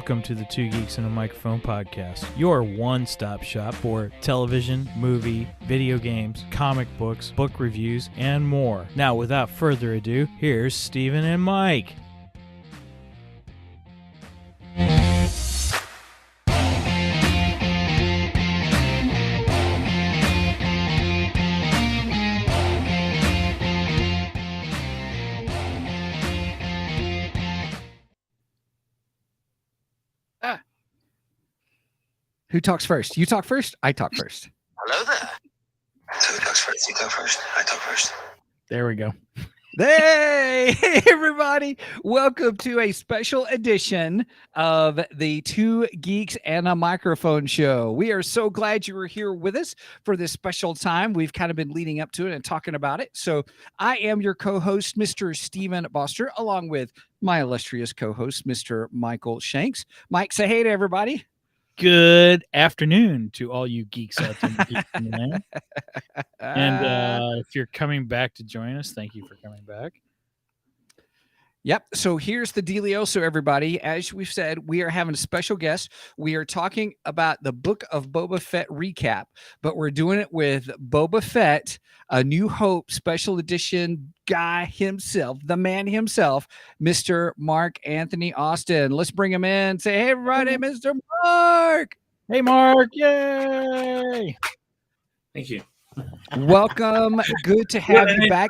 Welcome to the Two Geeks and a Microphone podcast, your one-stop shop for television, movie, video games, comic books, book reviews, and more. Now, without further ado, here's Steven and Mike. Who talks first? You talk first? I talk first. Hello there. So who talks first? You talk first. I talk first. There we go. Hey, everybody. Welcome to a special edition of the Two Geeks and a Microphone show. We are so glad you were here with us for this special time. We've kind of been leading up to it and talking about it. So I am your co-host, Mr. Steven Boster, along with my illustrious co-host, Mr. Michael Shanks. Mike, say hey to everybody. Good afternoon to all you geeks out there in the land. And if you're coming back to join us, thank you for coming back. Yep. So here's the dealio. So everybody, as we've said, we are having a special guest. We are talking about the Book of Boba Fett recap, but we're doing it with Boba Fett, A New Hope special edition guy himself, the man himself, Mr. Mark Anthony Austin. Let's bring him in. Say, hey, everybody, Mr. Mark. Hey, Mark. Yay. Thank you. Welcome. Good to have you back.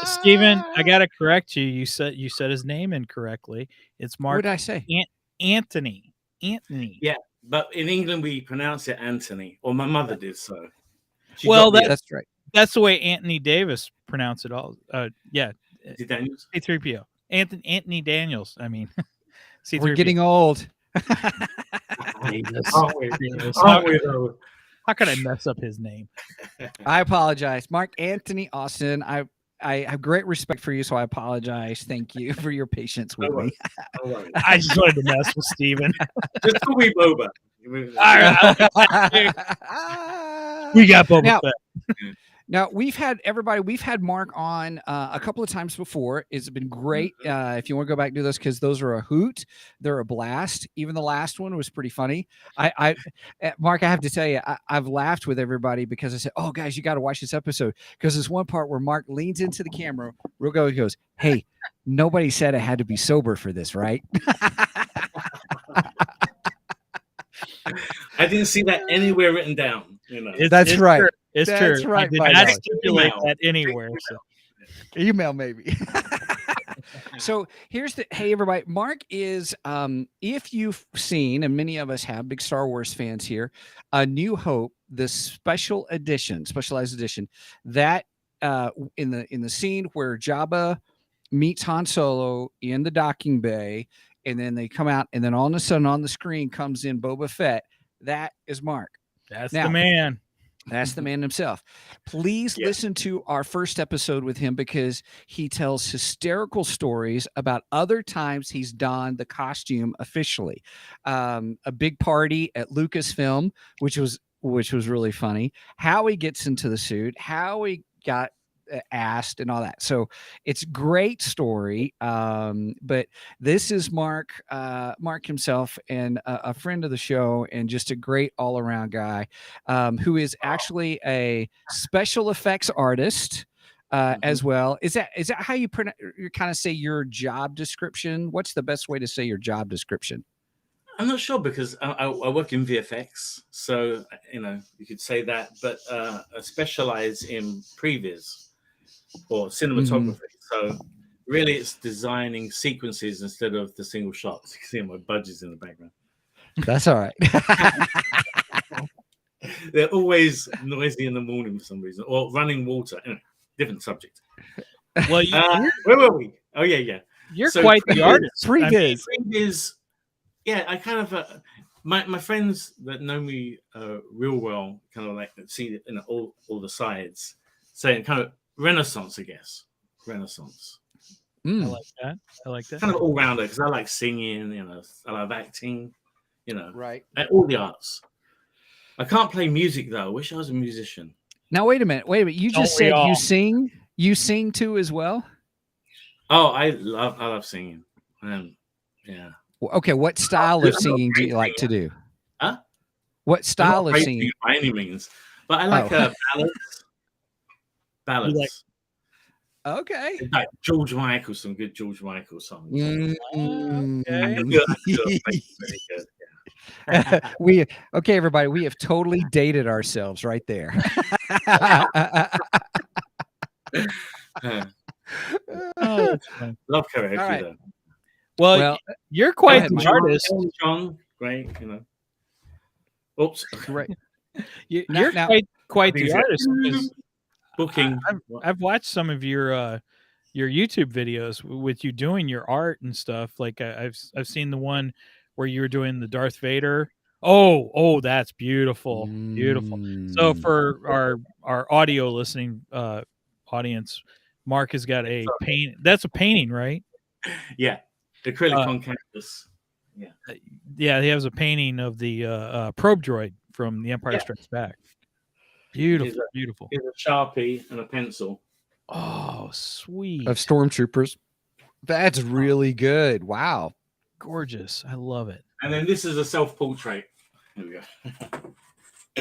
Steven, I gotta correct you. You said his name incorrectly. It's Mark. What did I say? Anthony. Yeah, but in England we pronounce it Anthony, or my mother did so. That's right. That's the way Anthony Davis pronounced it all. Yeah. Daniels? C3PO. Anthony Daniels. I mean, C3PO. We're getting old. How could I mess up his name? I apologize. Mark Anthony Austin. I have great respect for you, so I apologize. Thank you for your patience with me. I just wanted to mess with Steven. Just call me Boba. We got Boba Fett. Now, we've had Mark on a couple of times before. It's been great. If you want to go back and do those, because those are a hoot. They're a blast. Even the last one was pretty funny. Mark, I have to tell you, I've laughed with everybody because I said, oh, guys, you got to watch this episode. Because there's one part where Mark leans into the camera, he goes, hey, nobody said I had to be sober for this, right? I didn't see that anywhere written down. You know, That's right. True. It's That's true. right. I did not stipulate that anywhere. So. Email maybe. So here's hey everybody. Mark is if you've seen, and many of us have, big Star Wars fans here, A New Hope, the specialized edition, that in the scene where Jabba meets Han Solo in the docking bay, and then they come out, and then all of a sudden on the screen comes in Boba Fett. That is Mark. That's the man. That's the man himself. Please listen to our first episode with him, because he tells hysterical stories about other times he's donned the costume officially. A big party at Lucasfilm, which was really funny. How he gets into the suit, how he got asked, and all that. So it's a great story. But this is Mark himself, and a friend of the show, and just a great all-around guy, who is actually a special effects artist as well. Is that how you kind of say your job description? What's the best way to say your job description? I'm not sure, because I work in VFX, so you could say that. But I specialize in previs or cinematography. So really, it's designing sequences instead of the single shots. You can see my budgies in the background. That's all right. They're always noisy in the morning for some reason, or running water. Anyway, different subject. Well, where were we? Oh yeah. You're quite the artist. Previs. Yeah, I kind of my friends that know me real well kind of like see all the sides, saying kind of Renaissance, I guess. Renaissance. I like that. Kind of all rounder, because I like singing, I love acting, Right. All the arts. I can't play music though. I wish I was a musician. Now wait a minute. You just said you sing. You sing too as well? Oh, I love singing. Yeah. Okay, what style of singing do you like to do? Huh? What I'm style not of great singing? singer by any means, but I like ballads. Ballads. Okay. Like George Michael, some good George Michael songs. I can Mm. do it very good. Okay, everybody, we have totally dated ourselves right there. Yeah. Oh, that's fun. Love karaoke All right. though. Well, you're Go quite ahead, the Mike. artist. John, great, Oops. Right. You're Now- quite I think the it's artist, because booking. I've watched some of your YouTube videos with you doing your art and stuff. Like I've seen the one where you were doing the Darth Vader. Oh, that's beautiful, beautiful. So for our audio listening audience, Mark has got a paint. That's a painting, right? Yeah, acrylic on canvas. Yeah, yeah. He has a painting of the probe droid from The Empire Strikes Back. Beautiful, beautiful. It's a Sharpie and a pencil. Oh, sweet. Of stormtroopers. That's really good. Wow. Gorgeous. I love it. And then this is a self-portrait. Here we go.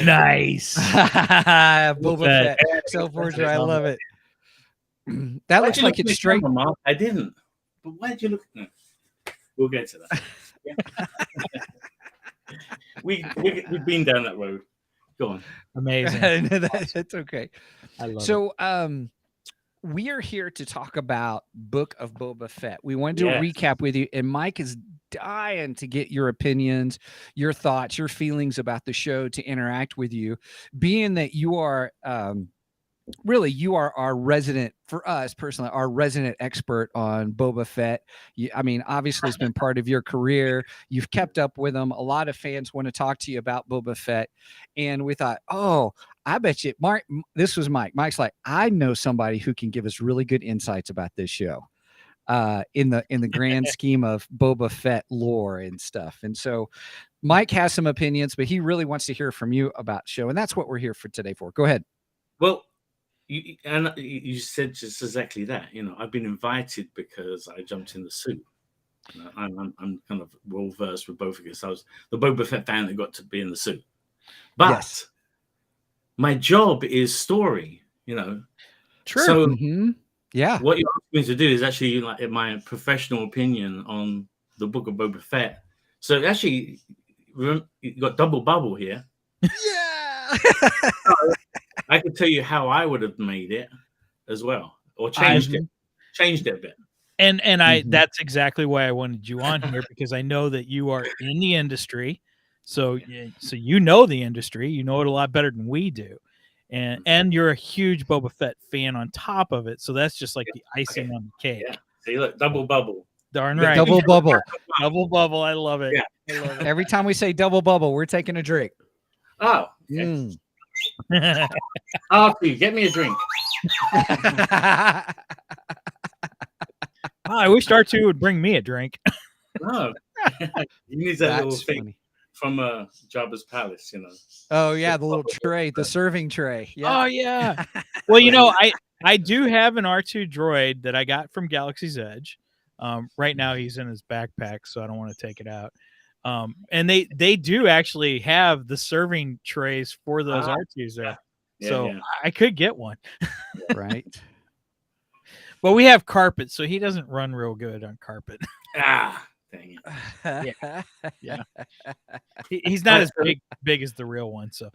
Nice. Boba Fett. Self-portrait. I love it. That looks like it's straight. Camera, I didn't. But why did you look? No. We'll get to that. Yeah. We've been down that road. Go on. Amazing. That's okay. I love it. So, we are here to talk about Book of Boba Fett. We want to do a recap with you, and Mike is dying to get your opinions, your thoughts, your feelings about the show, to interact with you, being that you are really, you are our resident, for us personally, our resident expert on Boba Fett. I mean, obviously it's been part of your career. You've kept up with them. A lot of fans want to talk to you about Boba Fett. And we thought, oh, I bet you, Mark, this was Mike. Mike's like, I know somebody who can give us really good insights about this show in the grand scheme of Boba Fett lore and stuff. And so Mike has some opinions, but he really wants to hear from you about the show. And that's what we're here for today for. Go ahead. Well, you said just exactly that. I've been invited because I jumped in the suit. I'm kind of well versed with both of us. I was the Boba Fett fan that got to be in the suit, but my job is story. True. So yeah, what you asked me to do is actually like my professional opinion on the Book of Boba Fett. So actually, you got double bubble here. Yeah. I could tell you how I would have made it as well, or changed it a bit. And that's exactly why I wanted you on here, because I know that you are in the industry. So you know the industry, you know it a lot better than we do. And you're a huge Boba Fett fan on top of it. So that's just like the icing on the cake. Yeah. See, look, double bubble. Darn right. Double bubble. Double bubble. I love it. Yeah. I love it. Every time we say double bubble, we're taking a drink. Oh. Okay. Archie, get me a drink. I wish R2 would bring me a drink. No. You need that little thing funny. from Jabba's palace, Oh yeah, the little tray, the serving tray. Yeah. Oh yeah. Well, I do have an R2 droid that I got from Galaxy's Edge. Right now he's in his backpack, so I don't want to take it out. And they do actually have the serving trays for those R2s there. So I could get one. Right. But we have carpet, so he doesn't run real good on carpet. Dang it. Yeah. He's not as big as the real one. So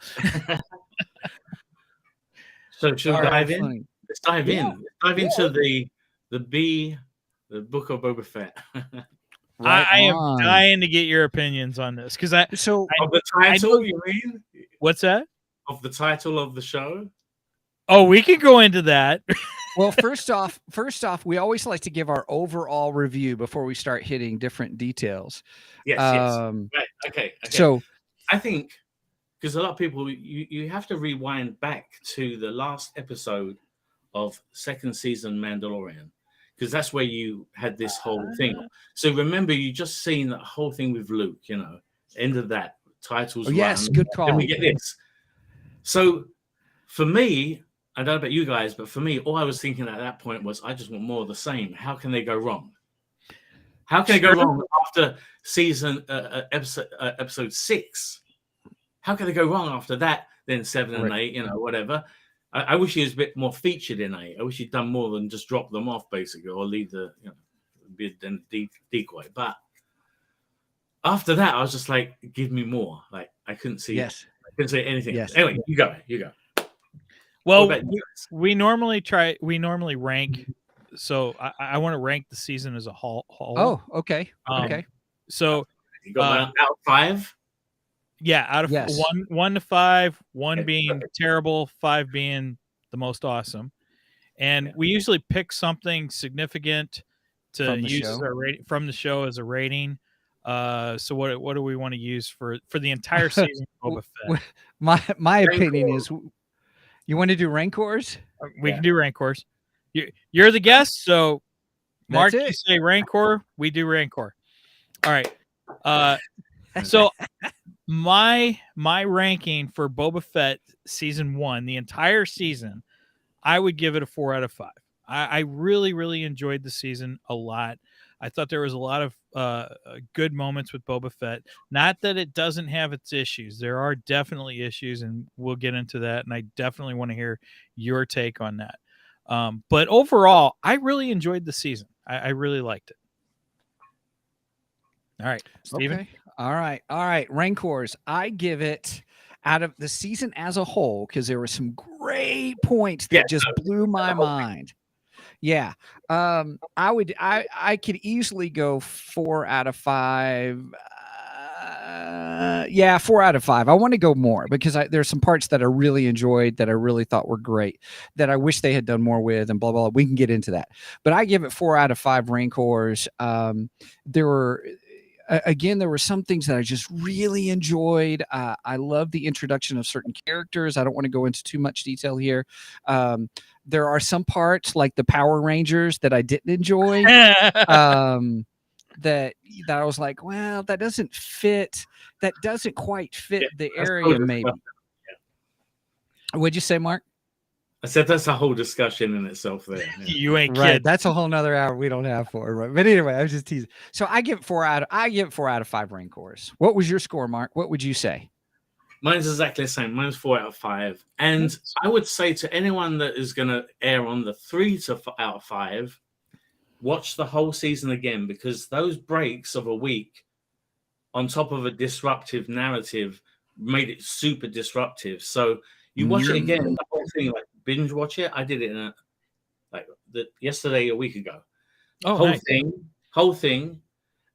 should we dive in? Funny. Let's dive in. Let's dive into the Book of Boba Fett. I am dying to get your opinions on this, because of the title, you mean? What's that? Of the title of the show? Oh, we can go into that. Well, first off, we always like to give our overall review before we start hitting different details. Yes. Right. Okay. So I think, because a lot of people, you have to rewind back to the last episode of second season Mandalorian, because that's where you had this whole thing. So remember, you just seen that whole thing with Luke, end of that, titles. Yes, good call. Then we get this. So for me, I don't know about you guys, but for me, all I was thinking at that point was, I just want more of the same. How can they go wrong? How can it go wrong after season episode 6? How can they go wrong after that? Then 7 and 8, whatever. I wish he was a bit more featured in 8. I wish he'd done more than just drop them off, basically, or leave the be a decoy. But after that, I was just like, give me more. Like I couldn't see. Yes. I couldn't say anything. Yes. Anyway, you go. Well, we normally rank. So I want to rank the season as a whole. Oh, okay. Okay. So you got out of 5. Yeah, out of 1 to 5, 1 being terrible, 5 being the most awesome. And we usually pick something significant to use as our from the show as a rating. So what do we want to use for the entire season of Boba Fett? My opinion is, you want to do Rancors? We can do Rancors. You're the guest, so Mark, you say Rancor, we do Rancor. All right. So my ranking for Boba Fett season 1, the entire season, I would give it a 4 out of 5. I really, really enjoyed the season a lot. I thought there was a lot of good moments with Boba Fett. Not that it doesn't have its issues. There are definitely issues, and we'll get into that. And I definitely want to hear your take on that. But overall, I really enjoyed the season. I really liked it. All right, Steven. Okay. All right. Rancors. I give it, out of the season as a whole, because there were some great points that just blew my mind. Yeah. I could easily go 4 out of 5. 4 out of 5. I want to go more because there's some parts that I really enjoyed, that I really thought were great, that I wish they had done more with, and blah, blah, blah. We can get into that. But I give it 4 out of 5 Rancors. There were some things that I just really enjoyed. I love the introduction of certain characters. I don't want to go into too much detail here. There are some parts like the Power Rangers that I didn't enjoy. That I was like, well, that doesn't fit. That doesn't quite fit the area, maybe. What'd you say, Mark? I said that's a whole discussion in itself there. Yeah. You ain't right. kidding. That's a whole nother hour we don't have for it. Right? But anyway, I was just teasing. So I give 4 out of 5 Rancors. What was your score, Mark? What would you say? Mine's exactly the same. Mine's 4 out of 5. And I would say to anyone that is going to err on the 3 out of 5, watch the whole season again, because those breaks of a week on top of a disruptive narrative made it super disruptive. So you watch it again, the whole thing, like binge watch it. I did it in yesterday, a week ago. Oh, whole thing.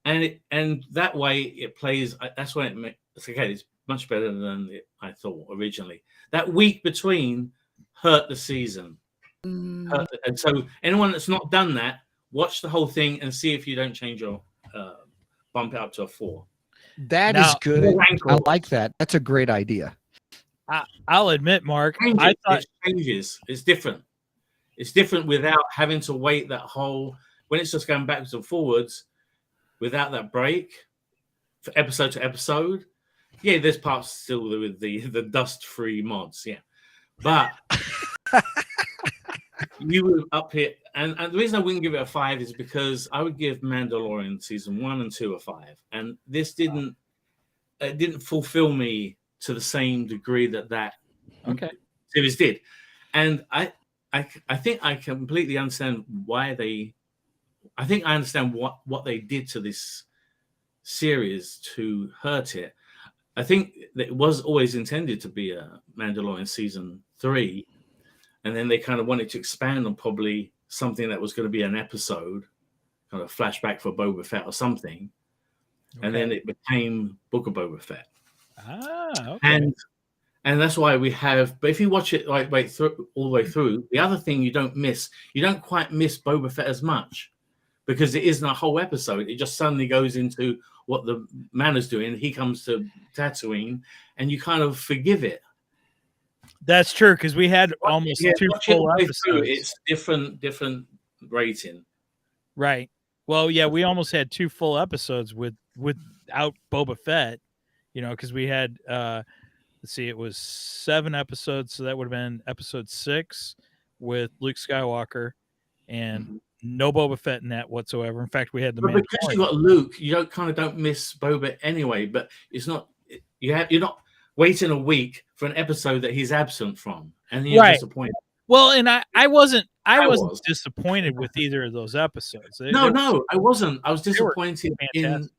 And that way it plays. That's when it's okay. It's much better than I thought originally. That week between hurt the season. And so anyone that's not done that, watch the whole thing and see if you don't change your bump it up to a 4. That is good. I like that. That's a great idea. I'll admit, Mark, I thought it changes. It's different. It's different without having to wait that whole, when it's just going backwards and forwards without that break for episode to episode. Yeah, there's parts still with the dust-free mods, yeah. But you were up here, and the reason I wouldn't give it a 5 is because I would give Mandalorian season 1 and 2 a 5, and this didn't fulfill me to the same degree that series did, and I think I completely understand why they. I think I understand what they did to this series to hurt it. I think that it was always intended to be a Mandalorian season 3, and then they kind of wanted to expand on probably something that was going to be an episode, kind of flashback for Boba Fett or something, and then it became Book of Boba Fett. Okay. And that's why we have. But if you watch it all the way through, the other thing you don't quite miss Boba Fett as much, because it isn't a whole episode. It just suddenly goes into what the man is doing. He comes to Tatooine, and you kind of forgive it. That's true, because we had almost 2 full episodes. It's different rating. Right. Well, yeah, we almost had 2 full episodes without Boba Fett, because we had let's see, it was 7 episodes, so that would have been episode 6 with Luke Skywalker, and no Boba Fett in that whatsoever. In fact, we had the But because you got Luke, you don't miss Boba anyway. But it's not you're not waiting a week for an episode that he's absent from, and then you're disappointed. Well, and I wasn't disappointed with either of those episodes. No, I wasn't. I was disappointed in.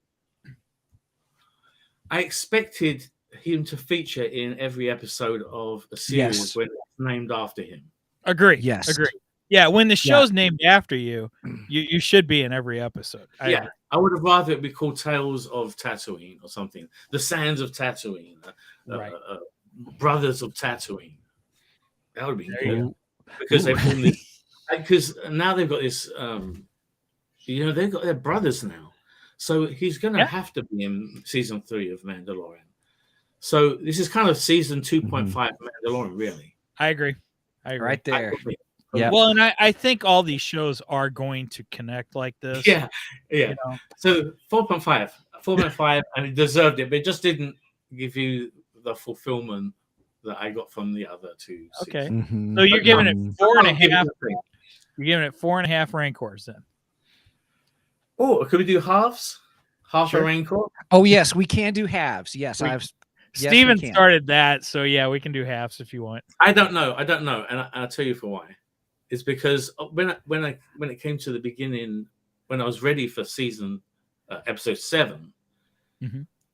I expected him to feature in every episode of a series when it's named after him. Agree. Yes. Agree. Yeah, when the show's named after you, you should be in every episode. I would have rather it be called Tales of Tatooine or something. The Sands of Tatooine. Brothers of Tatooine. That would be good. Because they've formed this, because now they've got this they've got their brothers now. So he's gonna have to be in season 3 of Mandalorian. So this is kind of season 2.5 Mandalorian, really. I agree. Right there. Yeah. Well, and I think all these shows are going to connect like this. Yeah. You know? So 4.5, and it deserved it, but it just didn't give you the fulfillment that I got from the other 2 seasons. Okay. So you're giving it 4.5. You're giving it 4.5 Rancors then. Oh, could we do halves? Half a Rancor? Oh yes, we can do halves. Yes, Steven started that, so yeah, we can do halves if you want. I don't know, and I'll tell you for why. It's because when it came to the beginning, when I was ready for episode 7,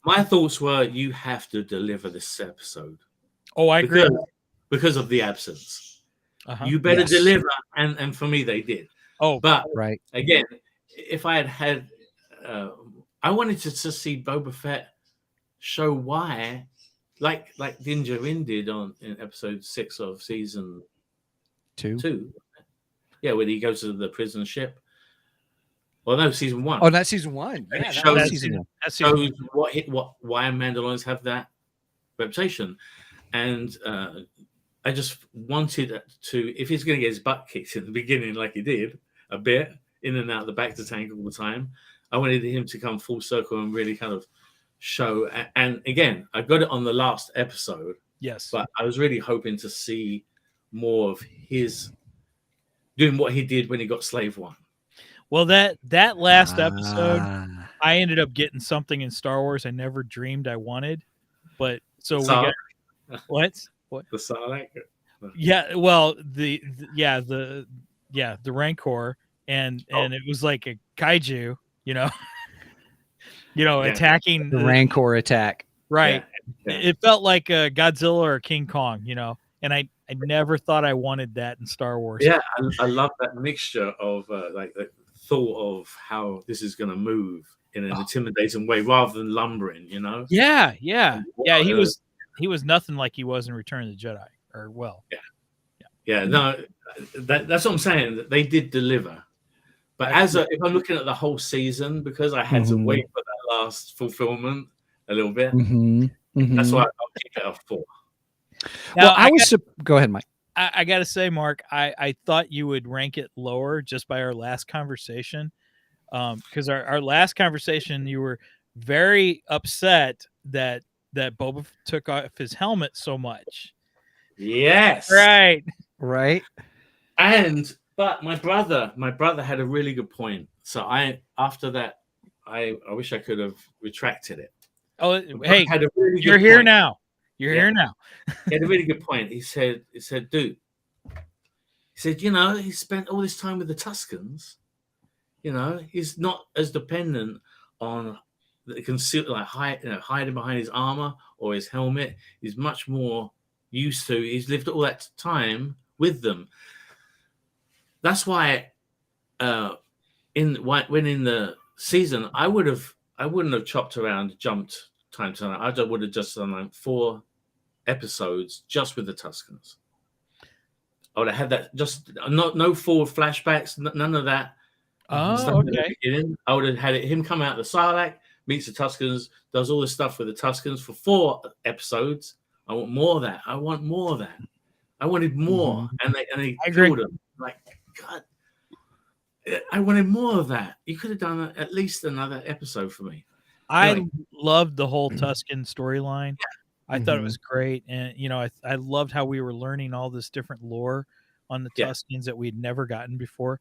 my thoughts were, you have to deliver this episode. Oh, I agree. Because of the absence. You better deliver, and for me they did. Oh, but again, if I had I wanted to see Boba Fett show why, like Din Djarin did in episode 6 of season 2. Yeah, when he goes to the prison ship. Well, no, season 1. Oh, that's season 1. Yeah, that shows season 1. That shows why Mandalorians have that reputation. And I just wanted to, if he's going to get his butt kicked in the beginning like he did, a bit, in and out of the back to tank all the time, I wanted him to come full circle and really kind of show. And again, I got it on the last episode. Yes. But I was really hoping to see more of his doing what he did when he got Slave One. Well, that last episode, I ended up getting something in Star Wars I never dreamed I wanted. But so we got what? The Sarlacc? Yeah, well, the Rancor, and it was like a kaiju, attacking the Rancor attack. Right. Yeah. It felt like Godzilla or King Kong, and I never thought I wanted that in Star Wars. Yeah, I love that mixture of the thought of how this is going to move in an intimidating way rather than lumbering, Yeah. He was nothing like he was in Return of the Jedi, No, that's what I'm saying. They did deliver, but if I'm looking at the whole season, because I had to wait for that last fulfillment a little bit, that's why I'll keep it at 4. Now, go ahead, Mike. I got to say, Mark, I thought you would rank it lower just by our last conversation, because our last conversation, you were very upset that Boba took off his helmet so much. Yes. Right. But my brother had a really good point. So after that, I wish I could have retracted it. Oh, hey, you're here now. You're here now. He had a really good point. He said, dude, he spent all this time with the Tuskens. He's not as dependent on hiding behind his armor or his helmet. He's much more used to. He's lived all that time with them. That's why, when in the season, I wouldn't have chopped around, jumped time to time. I would have just done 4 episodes just with the Tuskens. I would have had that, just no forward flashbacks, none of that. Oh, okay. I would have had him come out of the Sarlacc, meets the Tuskens, does all this stuff with the Tuskens for 4 episodes. I want more of that. I wanted more, and they killed him. Like, God, I wanted more of that. You could have done at least another episode for me. I loved the whole Tusken storyline. I thought it was great, and I loved how we were learning all this different lore on the Tuskens that we'd never gotten before.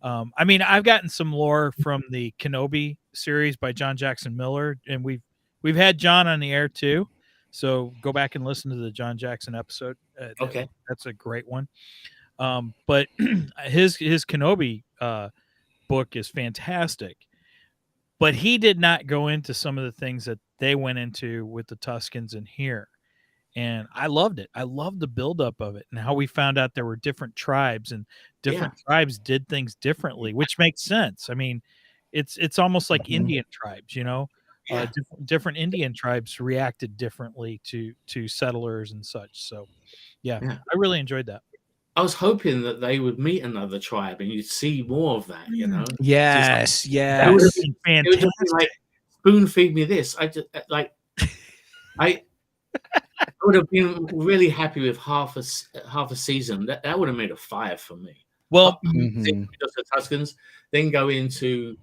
I mean, I've gotten some lore from the Kenobi series by John Jackson Miller, and we've had John on the air too. So go back and listen to the John Jackson episode. Okay. That's a great one. But his Kenobi book is fantastic. But he did not go into some of the things that they went into with the Tuscans in here. And I loved it. I loved the buildup of it and how we found out there were different tribes and different tribes did things differently, which makes sense. I mean, it's almost like Indian tribes, you know, different Indian tribes reacted differently to settlers and such. So, yeah, I really enjoyed that. I was hoping that they would meet another tribe and you'd see more of that, you know. Yes, That would have yes. been fantastic. It would just be like, spoon feed me this. I just like I would have been really happy with half a season. That would have made a 5 for me. Well, just the Tuscans, then go into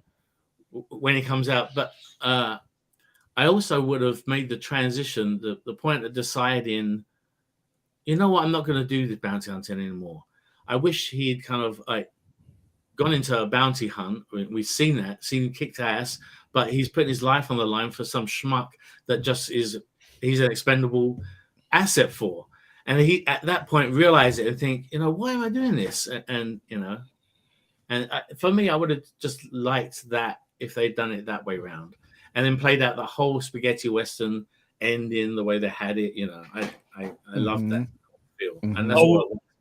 when it comes out. But I also would have made the transition, the point of deciding, you know what, I'm not going to do this bounty hunting anymore. I wish he'd kind of like gone into a bounty hunt. We've seen him kicked ass, but he's putting his life on the line for some schmuck that just he's an expendable asset for. And he at that point realized it and think, you know, why am I doing this? And you know, and for me, I would have just liked that if they'd done it that way around, and then played out the whole spaghetti western ending the way they had it. You know, I love that feel, and that's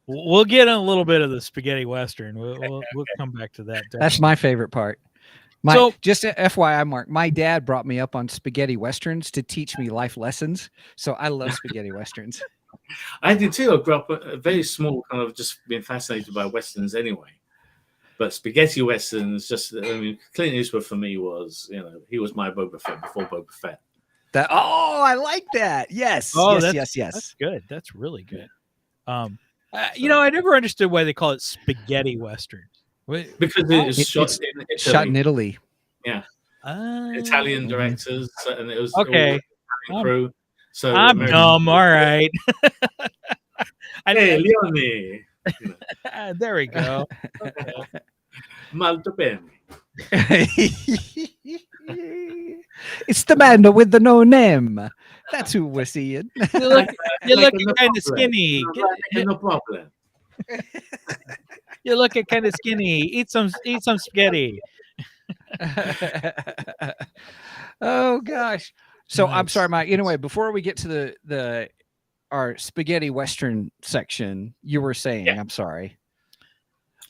we'll get in a little bit of the spaghetti western. We'll come back to that. Definitely. That's my favorite part. Just FYI, Mark, my dad brought me up on spaghetti westerns to teach me life lessons. So I love spaghetti westerns. I did too. I grew up very small, kind of just being fascinated by westerns anyway. But spaghetti westerns, Clint Eastwood for me was, you know, he was my Boba Fett before Boba Fett. I like that. Yes. Yes. That's good. That's really good. You know, I never understood why they call it spaghetti westerns. Because it's shot in Italy. Yeah. Italian directors, and it was okay. Crew. So I'm dumb. All right. Hey, Leone. There we go. Molto bene. It's the man with the no name. That's who we're seeing. You're looking kind of skinny. No problem. You're looking kind of skinny. Eat some spaghetti. Oh gosh. So nice. I'm sorry, Mike. Anyway, before we get to our spaghetti western section, you were saying, I'm sorry.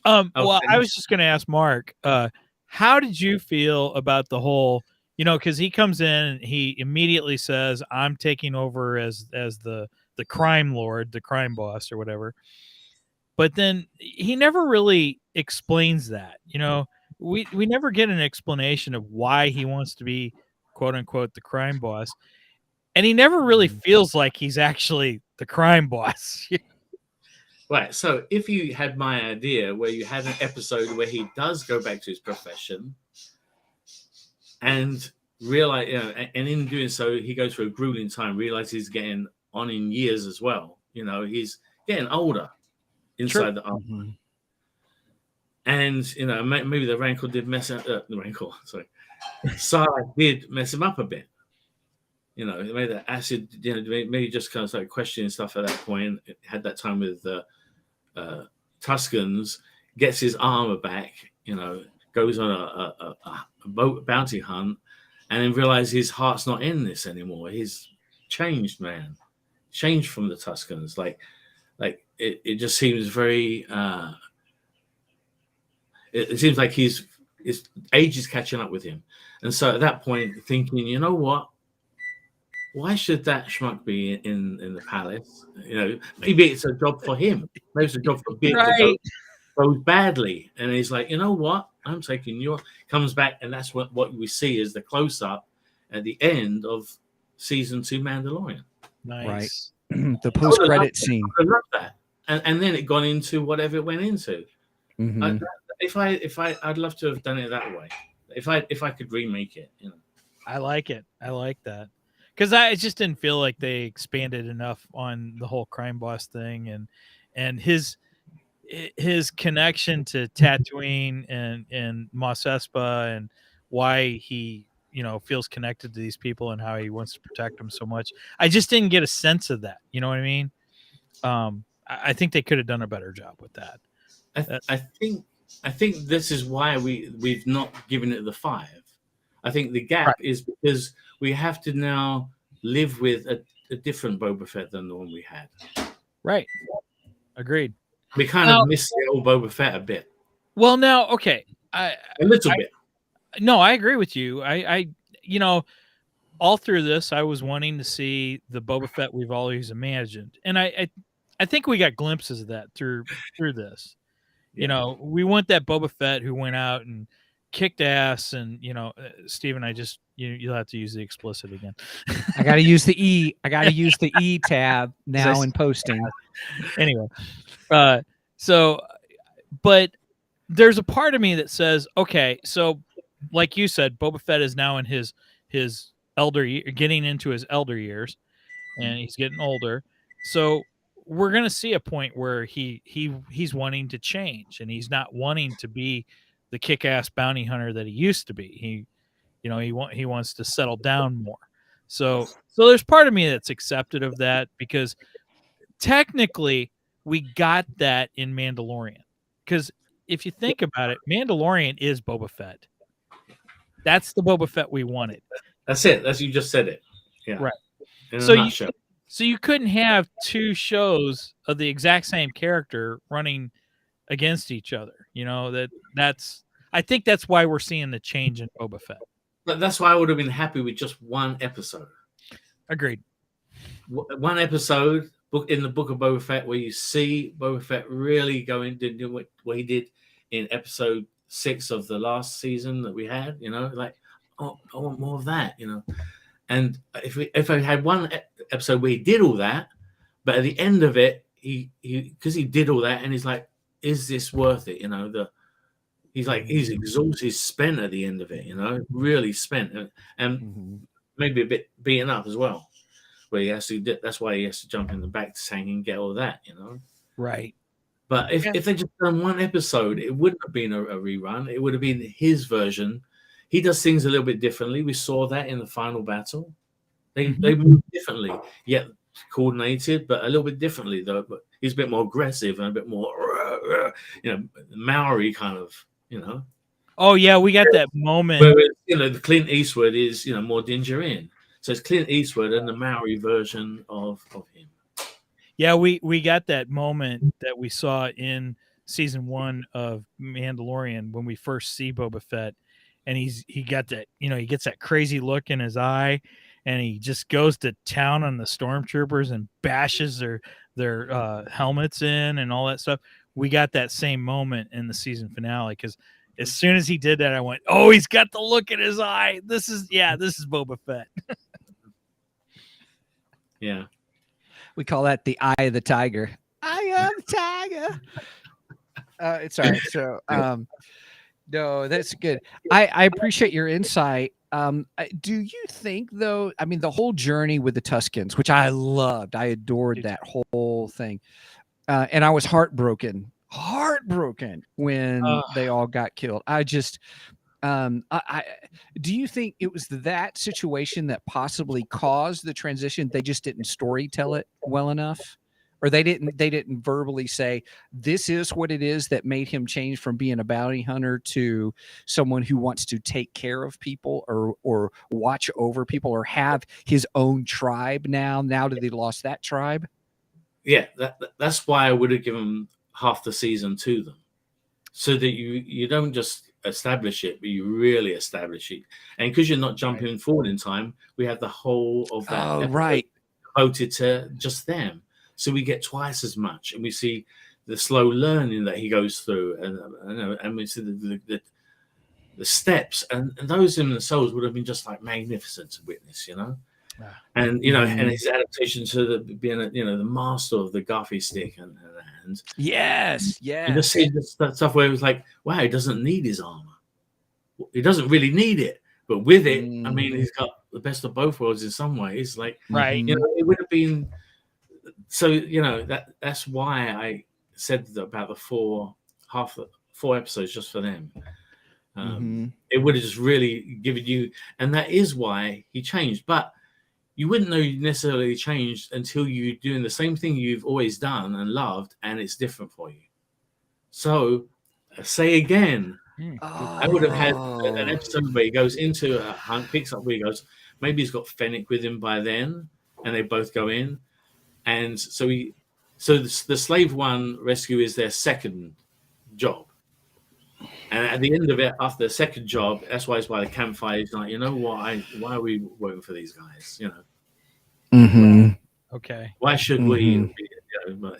Well, I was just going to ask Mark, how did you feel about the whole, you know, because he comes in and he immediately says, I'm taking over as the crime lord, the crime boss or whatever. But then he never really explains that, you know, we never get an explanation of why he wants to be, quote unquote, the crime boss. And he never really feels like he's actually the crime boss. Right. So if you had my idea where you had an episode where he does go back to his profession and realize, you know, and in doing so, he goes through a grueling time, realizes he's getting on in years as well. You know, he's getting older inside the armor. Mm-hmm. And, you know, maybe the rancor did Sarah did mess him up a bit. You know, it made that acid, you know, maybe just kind of started questioning stuff at that point. It had that time with Tuscans, gets his armor back, you know, goes on a bounty hunt, and then realizes his heart's not in this anymore. He's changed, man. Changed from the Tuscans. Like it just seems very it seems like his age is catching up with him. And so at that point, thinking, you know what? Why should that schmuck be in the palace? You know, maybe it's a job for him. Maybe it's a job for Big that goes badly. And he's like, you know what? I'm taking comes back, and that's what we see is the close-up at the end of season 2 Mandalorian. Nice. Right. The post-credit scene. I love that. And then it gone into whatever it went into. Mm-hmm. I'd love to have done it that way. If I could remake it, you know. I like it. I like that. Because I just didn't feel like they expanded enough on the whole crime boss thing, and his his connection to Tatooine and Mos Espa and why he feels connected to these people and how he wants to protect them so much. I just didn't get a sense of that. You know what I mean? I think they could have done a better job with that. I think this is why we've not given it the 5. I think the gap is because we have to now live with a different Boba Fett than the one we had. Right. Agreed. We kind of miss the old Boba Fett a bit. Well, now, okay. A little bit. No, I agree with you. I all through this, I was wanting to see the Boba Fett we've always imagined. And I think we got glimpses of that through this. Yeah. We want that Boba Fett who went out and kicked ass. And, Steven, you'll have to use the explicit again. I got to use the E. I got to use the E tab now in posting. Anyway. But there's a part of me that says, okay, so like you said, Boba Fett is now in his getting into his elder years, and he's getting older. So we're going to see a point where he's wanting to change, and he's not wanting to be the kick-ass bounty hunter that he used to be. He wants to settle down more. So there's part of me that's accepted of that, because technically we got that in Mandalorian. Because if you think about it, Mandalorian is Boba Fett. That's the Boba Fett we wanted. That's it. You just said it. Yeah. Right. In a nutshell. So you couldn't have 2 shows of the exact same character running against each other. I think that's why we're seeing the change in Boba Fett. But that's why I would have been happy with just one episode. Agreed. One episode in the Book of Boba Fett where you see Boba Fett really go into do what he did in episode 6 of the last season that we had. I want more of that. And if I had one episode where he did all that, but at the end of it, because he did all that, and he's like, is this worth it? He's exhausted, he's spent at the end of it, really spent, and maybe a bit beaten up as well. Where he has to, that's why he has to jump in the back to tank and get all that, Right. But if they just done one episode, it wouldn't have been a rerun. It would have been his version. He does things a little bit differently. We saw that in the final battle. They move differently, yet coordinated, but a little bit differently though. But he's a bit more aggressive and a bit more, Maori kind of, Oh yeah, we got that moment. Whereas, the Clint Eastwood is, more Dingerin. So it's Clint Eastwood and the Maori version of him. Yeah, we got that moment that we saw in season 1 of Mandalorian when we first see Boba Fett, and he got that, he gets that crazy look in his eye, and he just goes to town on the stormtroopers and bashes their helmets in and all that stuff. We got that same moment in the season finale, because as soon as he did that, I went, "Oh, he's got the look in his eye. This is Boba Fett." Yeah. We call that the eye of the tiger. Eye of the tiger. It's all right. So, no, that's good. I appreciate your insight. Do you think, though, the whole journey with the Tuskens, which I loved, I adored that whole thing. And I was heartbroken when they all got killed. I just, do you think it was that situation that possibly caused the transition? They just didn't story tell it well enough, or they didn't verbally say this is what it is that made him change from being a bounty hunter to someone who wants to take care of people or watch over people or have his own tribe now that they lost that tribe. Yeah, that's why I would have given half the season to them, so that you don't just establish it, but you really establish it. And because you're not jumping forward in time, we have the whole of that devoted to just them. So we get twice as much, and we see the slow learning that he goes through, and we see the steps, and those in themselves would have been just like magnificent to witness, and and his adaptation to being the master of the Garfy stick and hands. Yes. You just see that stuff where it was like, wow, he doesn't need his armor. He doesn't really need it, but with it, he's got the best of both worlds in some ways. Like, right, it would have been. So that's why I said about the four episodes just for them. It would have just really given you, and that is why he changed. But you wouldn't know you necessarily changed until you're doing the same thing you've always done and loved, and it's different for you. So, say again. I would have had an episode where he goes into a hunt, picks up where he goes. Maybe he's got Fennec with him by then, and they both go in. And so the Slave One rescue is their second job. And at the end of it, after the second job, that's why it's by the campfire. He's like, you know what? Why are we working for these guys? You know. Okay. Why should we? You know,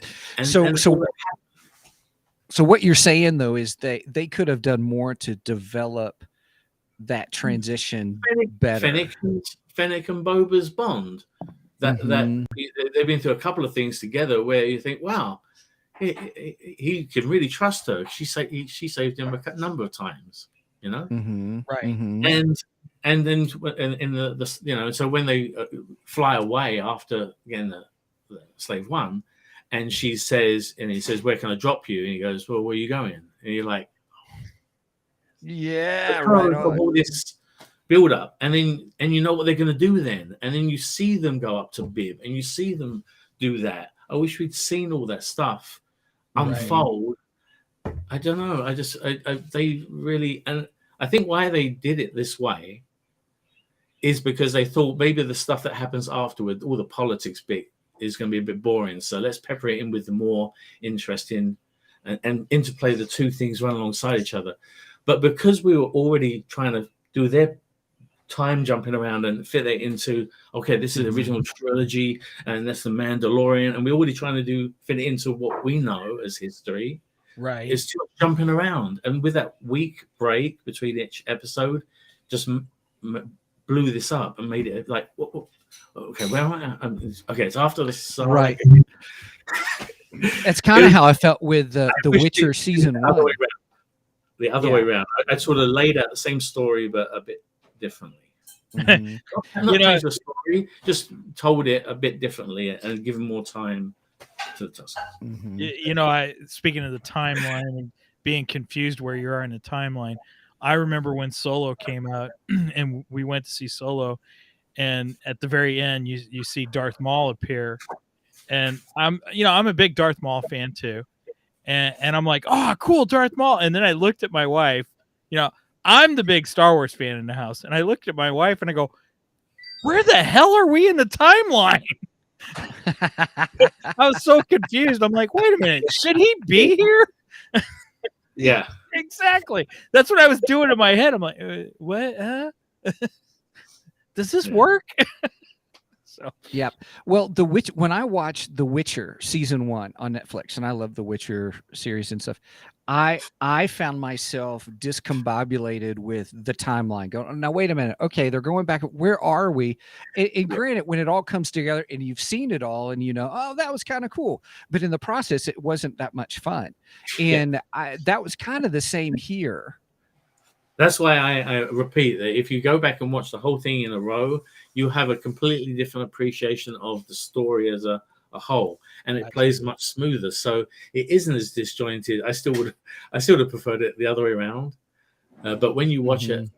So what you're saying though is they could have done more to develop that transition better. Fennec and Boba's bond. That they've been through a couple of things together where you think, wow, he can really trust her. She saved him a number of times, you know. Right. And then in the you know, so when they fly away after again the Slave One, and she says, and he says, "Where can I drop you?" And he goes, "Well, where are you going?" And you're like, "Yeah, right on." All this build up, and you know what they're going to do then, and then you see them go up to Bib, and you see them do that. I wish we'd seen all that stuff unfold. Right. I don't know. They really, and I think why they did it this way is because they thought maybe the stuff that happens afterward, all the politics bit, is going to be a bit boring. So let's pepper it in with the more interesting and interplay the two things run alongside each other. But because we were already trying to do their time jumping around and fit it into, okay, this is the original trilogy and that's the Mandalorian, and we're already trying to fit it into what we know as history. Right. It's just jumping around. And with that week break between each episode, just blew this up and made it like, okay, where am I? Okay, it's after this. Right. That's kind of how I felt with the Witcher season 1. The other way around. I sort of laid out the same story, but a bit differently. Not changed the story, just told it a bit differently and given more time to the task. You know, speaking of the timeline and being confused where you are in the timeline, I remember when Solo came out and we went to see Solo, and at the very end you see Darth Maul appear, and I'm a big Darth Maul fan too, and I'm like, oh cool, Darth Maul. And then I looked at my wife, you know, I'm the big Star Wars fan in the house, and I looked at my wife and I go, where the hell are we in the timeline? I was so confused. I'm like, wait a minute, should he be here? Yeah, exactly. That's what I was doing in my head. I'm like, what? Does this work? So, yeah. Well, when I watched The Witcher season 1 on Netflix, and I love The Witcher series and stuff, I found myself discombobulated with the timeline. Going, now wait a minute. Okay, they're going back. Where are we? And granted, when it all comes together and you've seen it all, and you know, oh, that was kind of cool. But in the process, it wasn't that much fun. And that was kind of the same here. That's why I repeat that if you go back and watch the whole thing in a row, you have a completely different appreciation of the story as a whole, and it plays much smoother. So it isn't as disjointed. I still would have preferred it the other way around. But when you watch it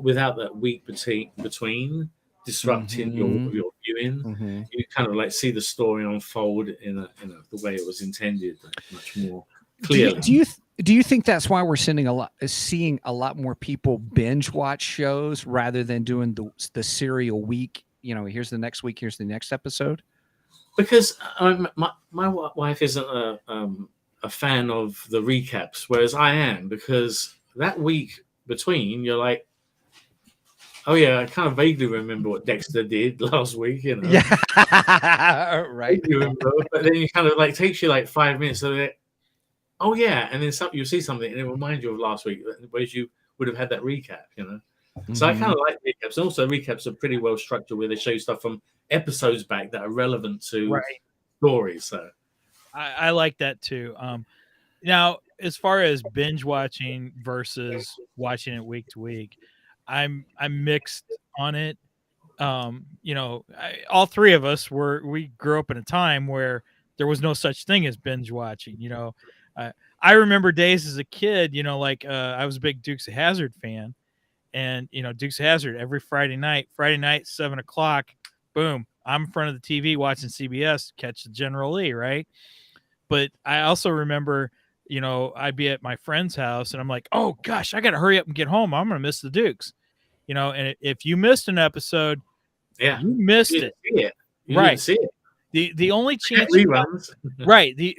without that week between disrupting your viewing, you kind of like see the story unfold in the way it was intended, much more clearly. Do you think that's why we're seeing a lot more people binge watch shows rather than doing the serial week? You know, here's the next week, here's the next episode. Because my wife isn't a fan of the recaps, whereas I am, because that week between, you're like, oh yeah, I kind of vaguely remember what Dexter did last week, you know. Yeah, right. You remember, but then you kind of like takes you like 5 minutes of it. Oh yeah, and then you see something and it reminds you of last week, whereas you would have had that recap, you know. So I kind of like recaps. And also, recaps are pretty well structured, where they show you stuff from episodes back that are relevant to stories. So I like that too. Now, as far as binge watching versus watching it week to week, I'm mixed on it. You know, all three of us we grew up in a time where there was no such thing as binge watching. I remember days as a kid, like I was a big Dukes of Hazzard fan, and Dukes of Hazzard every Friday night, 7:00, boom, I'm in front of the TV watching CBS, catch the General Lee, right? But I also remember, I'd be at my friend's house and I'm like, oh gosh, I got to hurry up and get home. I'm going to miss the Dukes, and if you missed an episode, yeah, you missed it. You right. Didn't see it. The only chance reruns. right. They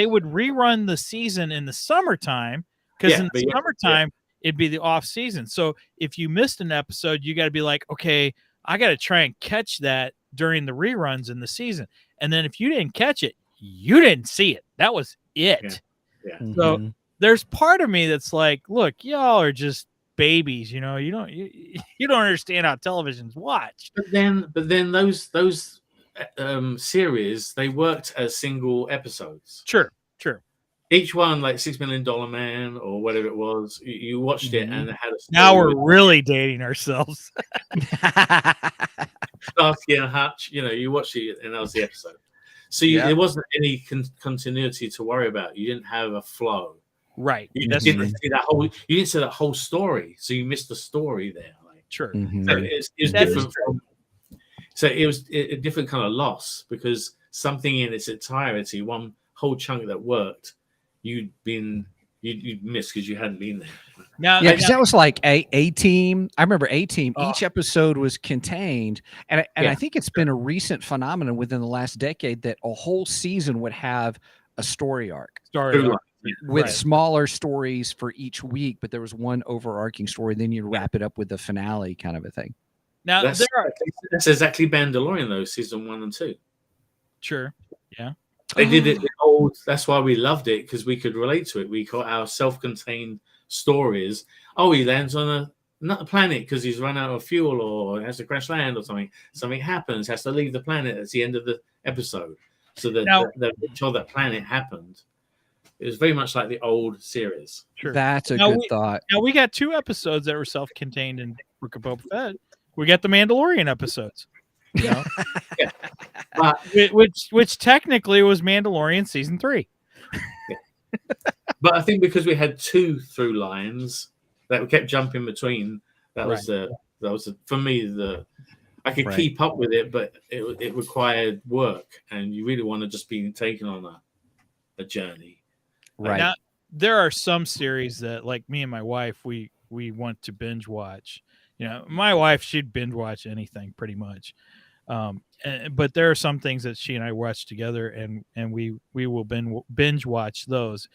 would rerun the season in the summertime, because in the summertime it'd be the off season. So if you missed an episode, you got to be like, okay, I got to try and catch that during the reruns in the season. And then if you didn't catch it, you didn't see it. That was it. Yeah. So there's part of me that's like, look, y'all are just babies, you don't understand how television's watched. But then those series, they worked as single episodes. Sure. Each one, like $6 Million Man or whatever it was, you watched it and it had a story. Now we're really dating ourselves. Starsky and Hutch, you watched it and that was the episode. So there wasn't any continuity to worry about. You didn't have a flow. Right. You didn't see that whole. You didn't see that whole story, so you missed the story there. Sure. So it's different. So it was a different kind of loss, because something in its entirety, one whole chunk that worked, you'd missed because you hadn't been there. Now, because that was like a team. I remember A Team. Each episode was contained, and I think it's been a recent phenomenon within the last decade that a whole season would have a story arc. With smaller stories for each week, but there was one overarching story. Then you wrap it up with the finale, kind of a thing. Now that's exactly Mandalorian, though, season 1 and 2. Sure, yeah. They did it old. That's why we loved it, because we could relate to it. We got our self-contained stories. Oh, he lands on another planet because he's run out of fuel, or has to crash land, or something. Something happens, has to leave the planet at the end of the episode. So that planet happened. It was very much like the old series. Sure. That's a good thought. Now we got 2 episodes that were self-contained in Book of Boba Fett. We got the Mandalorian episodes. Which technically was Mandalorian season 3. But I think because we had 2 through lines that we kept jumping between, that was for me I could keep up with it, but it required work, and you really want to just be taken on a journey. Right. Now, there are some series that, like me and my wife, we want to binge watch. My wife, she'd binge watch anything pretty much. But there are some things that she and I watch together, and we will binge watch those.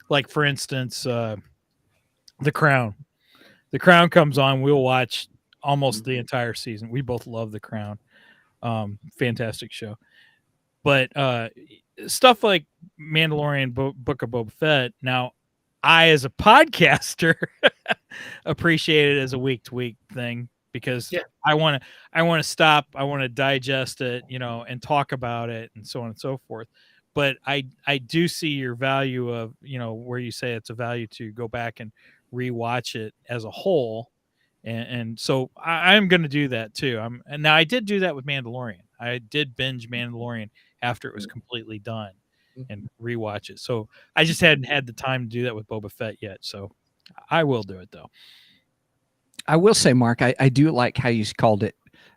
Like for instance, The Crown. The Crown comes on, we'll watch almost the entire season. We both love The Crown. Fantastic show. But stuff like Mandalorian, Book of Boba Fett. Now, I, as a podcaster, appreciate it as a week-to-week thing, because I want to stop, I want to digest it, and talk about it, and so on and so forth. But I do see your value of, where you say it's a value to go back and rewatch it as a whole. And so I'm going to do that too. And now I did do that with Mandalorian. I did binge Mandalorian after it was completely done and rewatch it. So I just hadn't had the time to do that with Boba Fett yet. So I will do it though. I will say, Mark, I do like how you called it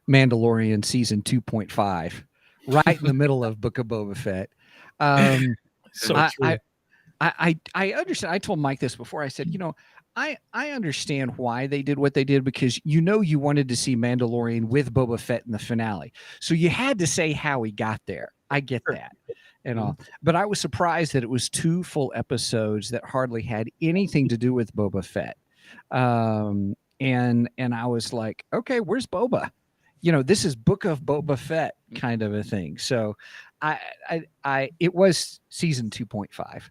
Mandalorian season 2.5, right in the middle of Book of Boba Fett. So true. I understand. I told Mike this before. I said, I understand why they did what they did, because you wanted to see Mandalorian with Boba Fett in the finale. So you had to say how he got there. I get that and all. But I was surprised that it was 2 full episodes that hardly had anything to do with Boba Fett. And I was like, okay, where's Boba? This is Book of Boba Fett kind of a thing. So it was season 2.5.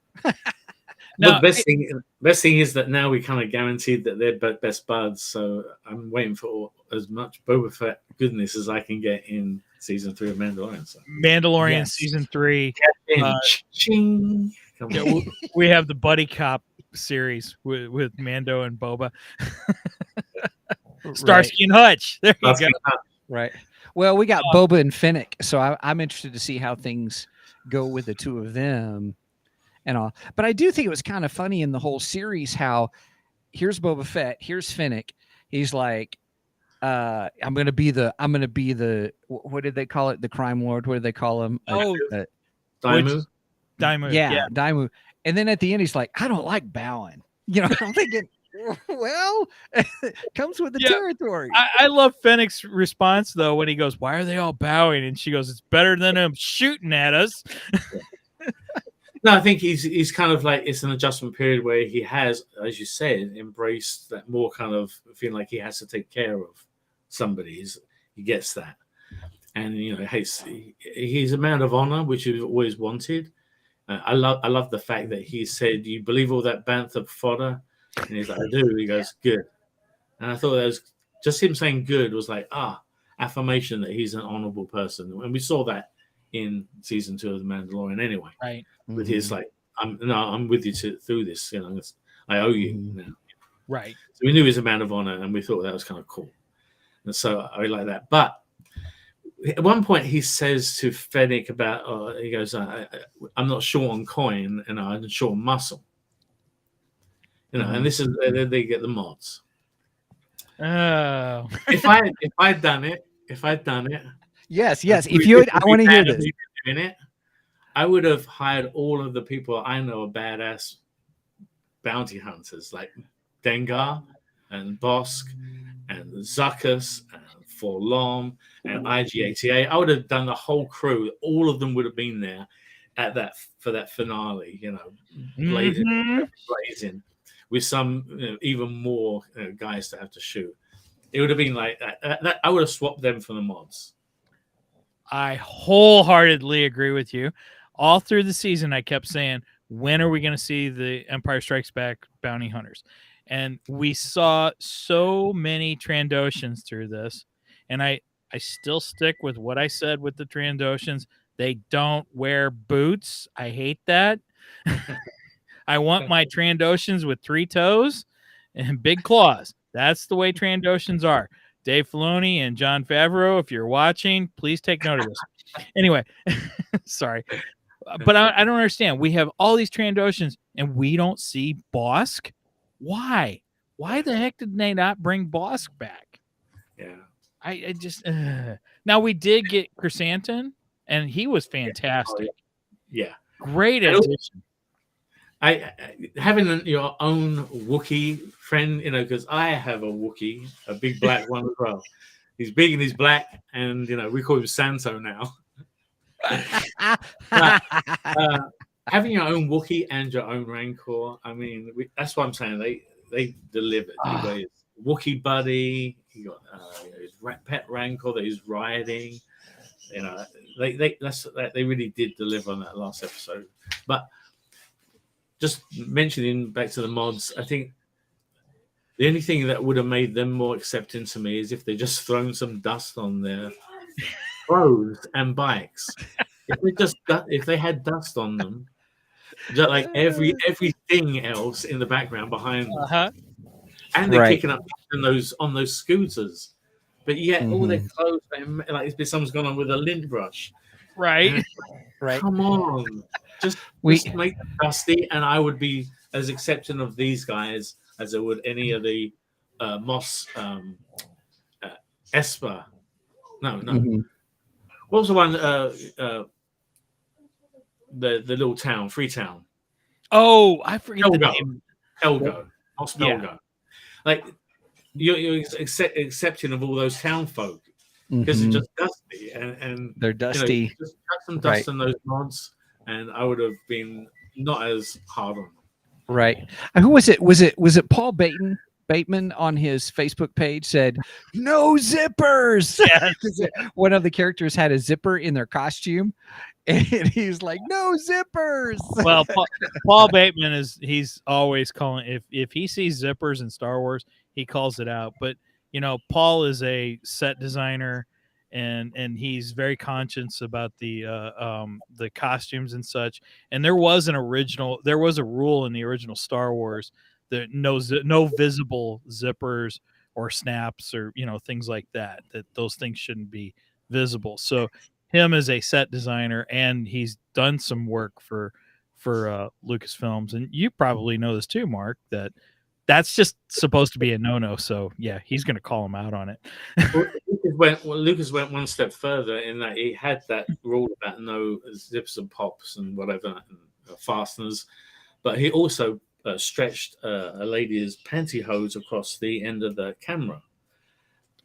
No, the best thing is that now we kind of guaranteed that they're best buds. So I'm waiting for as much Boba Fett goodness as I can get in season 3 of Mandalorian. So. Mandalorian season 3. We have the buddy cop series with Mando and Boba. Starsky and Hutch. There you go. Right. Well, we got Boba and Fennec, so I'm interested to see how things go with the two of them and all. But I do think it was kind of funny in the whole series how here's Boba Fett, here's Fennec. He's like, I'm gonna be the what did they call it? The crime lord. What did they call him? Daimu. Yeah, Daimu. And then at the end, he's like, I don't like bowing. You know, I'm thinking, well, comes with the territory. I love Fennec's response though when he goes, "Why are they all bowing?" And she goes, "It's better than them shooting at us." No, I think he's kind of like, it's an adjustment period where he has, as you said, embraced that more kind of feeling like he has to take care of somebody. He gets that, and you know, he's a man of honor, which he's always wanted. I love the fact that he said, "You believe all that bantha fodder?" And he's like, "I do." He goes, "Good." And I thought that was just him saying "good" was like affirmation that he's an honorable person, and we saw that in season 2 of The Mandalorian anyway. Right. With his like, I'm with you through this. You know, I owe you now. Right. So we knew he was a man of honor, and we thought that was kind of cool. And so I like that. But at one point, he says to Fennec about, he goes, "I'm not short on coin, and I'm short on muscle." You know, and this is where they get the mods. Oh. If I'd done it, yes. I want to hear this. Doing it, I would have hired all of the people I know are badass bounty hunters like Dengar and Bosk and Zuckus and Forlom and IG-88. I would have done the whole crew. All of them would have been there for that finale. You know, blazing with some even more guys to have to shoot. It would have been like that. I would have swapped them for the mods. I wholeheartedly agree with you. All through the season, I kept saying, when are we going to see the Empire Strikes Back bounty hunters? And we saw so many Trandoshans through this. And I still stick with what I said with the Trandoshans. They don't wear boots. I hate that. I want my Trandoshans with 3 toes and big claws. That's the way Trandoshans are. Dave Filoni and Jon Favreau, if you're watching, please take note of this. Anyway, sorry. But I don't understand. We have all these Trandoshans, and we don't see Bosk. Why? Why the heck did they not bring Bosk back? Yeah. I just now we did get Chrysanthemum, and he was fantastic. Yeah. Great addition. Having your own Wookiee friend, you know, because I have a Wookiee, a big black one as well. He's big and he's black, and you know we call him Santo now. But, having your own Wookiee and your own Rancor, I mean, that's what I'm saying. They delivered. You got his Wookiee buddy. You got his pet Rancor that he's riding. You know, they really did deliver on that last episode. But just mentioning back to the mods, I think the only thing that would have made them more accepting to me is if they just thrown some dust on their clothes and bikes. If they had dust on them, just like everything else in the background behind them, and they're kicking up on those scooters, but yet all their clothes, like it's someone's gone on with a lint brush, right? Right. Come on, just make them dusty, and I would be as accepting of these guys as I would any of the Moss Esper. No. What was the one? The little town, Freetown. Oh, I forget the name. Elgo. Moss Pelgo. Yeah. Like you're accepting of all those town folk because they're just dusty and they're dusty. You know, just chuck some dust on those mods, and I would have been not as hard on them. Right. Who was it? Was it Paul Bateman on his Facebook page said, "No zippers." Yes. One of the characters had a zipper in their costume, and he's like, "No zippers." Well, Paul Bateman he's always calling if he sees zippers in Star Wars, he calls it out. But you know, Paul is a set designer, and he's very conscious about the costumes and such. And there was a rule in the original Star Wars that no visible zippers or snaps or things like that those things shouldn't be visible. So him as a set designer, and he's done some work for Lucasfilms, and you probably know this too, Mark, that's just supposed to be a no-no. So yeah, he's going to call him out on it. Lucas went one step further in that he had that rule about no zips and pops and whatever, and fasteners, but he also stretched a lady's pantyhose across the end of the camera,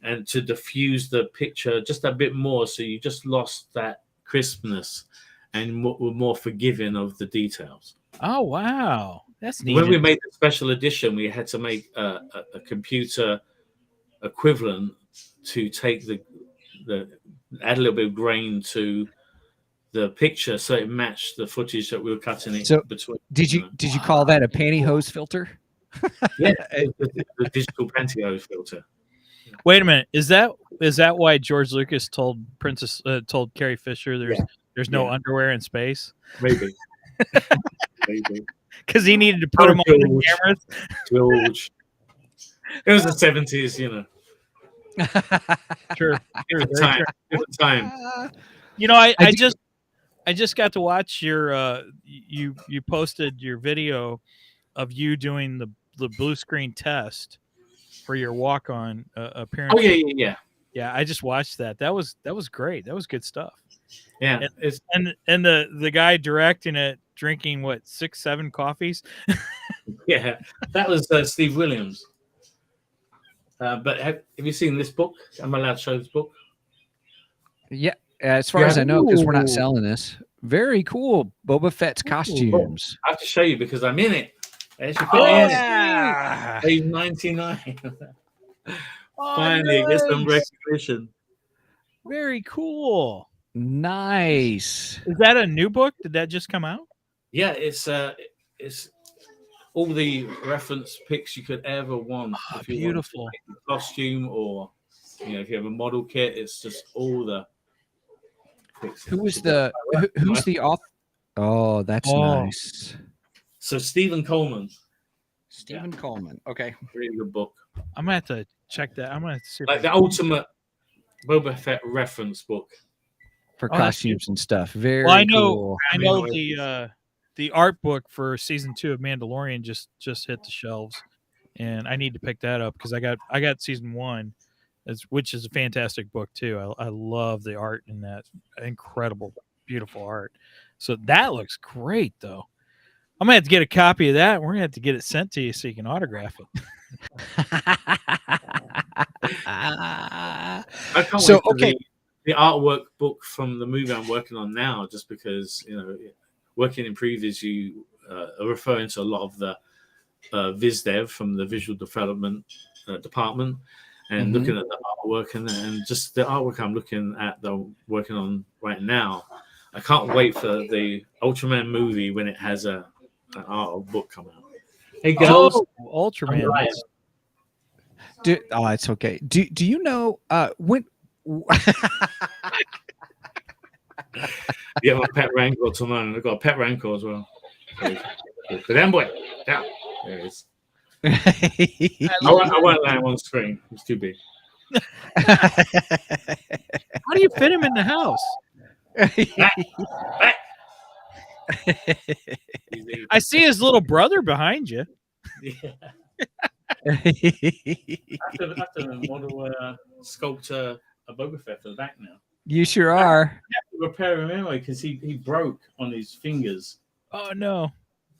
and to diffuse the picture just a bit more, so you just lost that crispness and were more forgiving of the details. Oh wow, that's neat. When we made the special edition, we had to make a computer equivalent to take the add a little bit of grain to the picture so it matched the footage that we were cutting it between. Did you call that a pantyhose filter? Yeah, the digital pantyhose filter. Wait a minute, is that why George Lucas told Carrie Fisher there's no underwear in space? Maybe. Maybe. Because he needed to put them on the cameras. George. It was the 70s, you know. Sure. Different time. You know, I just got to watch your you posted your video of you doing the blue screen test for your walk-on appearance. Oh yeah. Yeah, I just watched that. That was great. That was good stuff. Yeah, and the guy directing it drinking 6-7 coffees. Yeah, that was Steve Williams. But have you seen this book? Am I allowed to show this book? Yeah, as far as I know, because we're not selling this. Very cool, Boba Fett's costumes. I have to show you because I'm in it. Page 99. Finally, get some recognition. Very cool. Nice. Is that a new book? Did that just come out? Yeah, it's all the reference pics you could ever want. Oh, beautiful. Want to make a costume, or if you have a model kit, it's just all the pics. Who's the author? Oh, that's nice. So Stephen Coleman. Stephen Coleman. Okay. Really good book. I'm gonna have to check that. I'm gonna have to see the ultimate Boba Fett reference book for costumes and stuff. Very cool. I know the art book for season 2 of Mandalorian just hit the shelves, and I need to pick that up because I got season 1, which is a fantastic book too. I love the art in that. Incredible, beautiful art. So that looks great though. I'm gonna have to get a copy of that. We're gonna have to get it sent to you so you can autograph it. I can't wait for the artwork book from the movie I'm working on now, just because working in previews, you are referring to a lot of the viz dev from the visual development department, and looking at the artwork and just the artwork I'm looking at, working on right now. I can't wait for the Ultraman movie when it has an art book come out. Hey girls, Ultraman. It's okay. Do you know when? Yeah, my pet Rancor tomorrow. I've got a pet Rancor as well. But then, boy, yeah, there it is. I won't land on screen. It's too big. How do you fit him in the house? Back. I see his little brother behind you. Yeah. I have to model sculpt a Boba Fett for the back now. You sure are. I have to repair him anyway because he broke on his fingers. Oh no!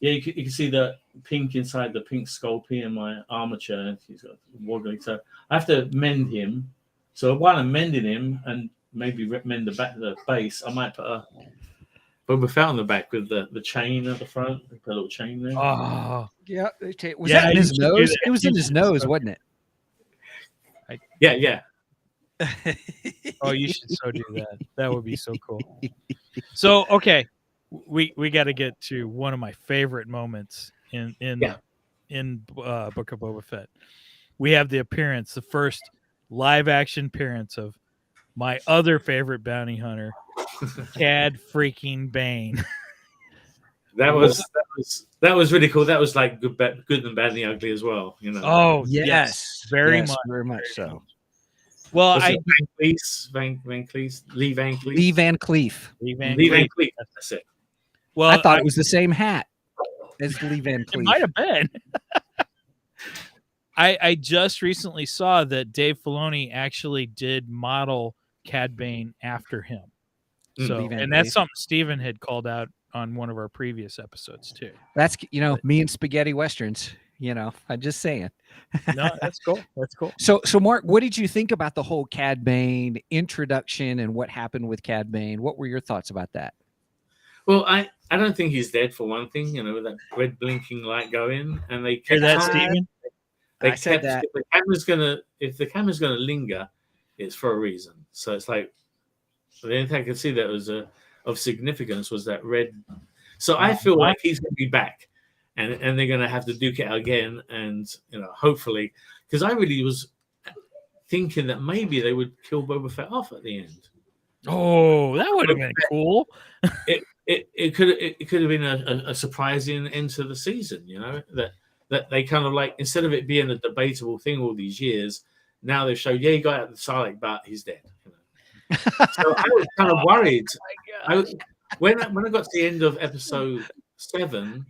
Yeah, you can see the pink inside the pink Sculpey in my armature. He's got wobbling, so I have to mend him. So while I'm mending him and maybe mend the base, I might put a Boba Fett on the back with the chain at the front. Put a little chain there. Oh yeah, was that in his nose? It was in his nose, wasn't it? Yeah. Oh, you should so do that. That would be so cool. So, okay, we got to get to one of my favorite moments in Book of Boba Fett. We have the first live action appearance of my other favorite bounty hunter, Cad freaking Bane. That was really cool. That was like good and bad and ugly as well. Oh yes, very much so. Well, Was it Van Cleef? Van Cleef? Lee Van Cleef? Lee Van Cleef. Lee Van Lee Van Cleef. Cleef. That's it. Well, I thought it was the same hat as Lee Van Cleef. It might have been. I just recently saw that Dave Filoni actually did model Cad Bane after him. So, Lee Van and that's Cleef. something Steven had called out on one of our previous episodes too. That's, me and spaghetti westerns. I'm just saying. No, that's cool. That's cool. So Mark, what did you think about the whole Cad Bane introduction and what happened with Cad Bane? What were your thoughts about that? Well, I don't think he's dead for one thing. With that red blinking light going, and they Hear kept that, Steven? I said that. If the camera's gonna linger, it's for a reason. So it's like the only thing I could see that was of significance was that red. So I feel like he's gonna be back, and they're gonna have to duke it out again, and hopefully, because I really was thinking that maybe they would kill Boba Fett off at the end. Oh, that would have been cool. It could have been a surprising end to the season. That they kind of like, instead of it being a debatable thing all these years, now they've showed, he got out the Sarlacc, but he's dead. So I was kind of worried. When I got to the end of episode 7,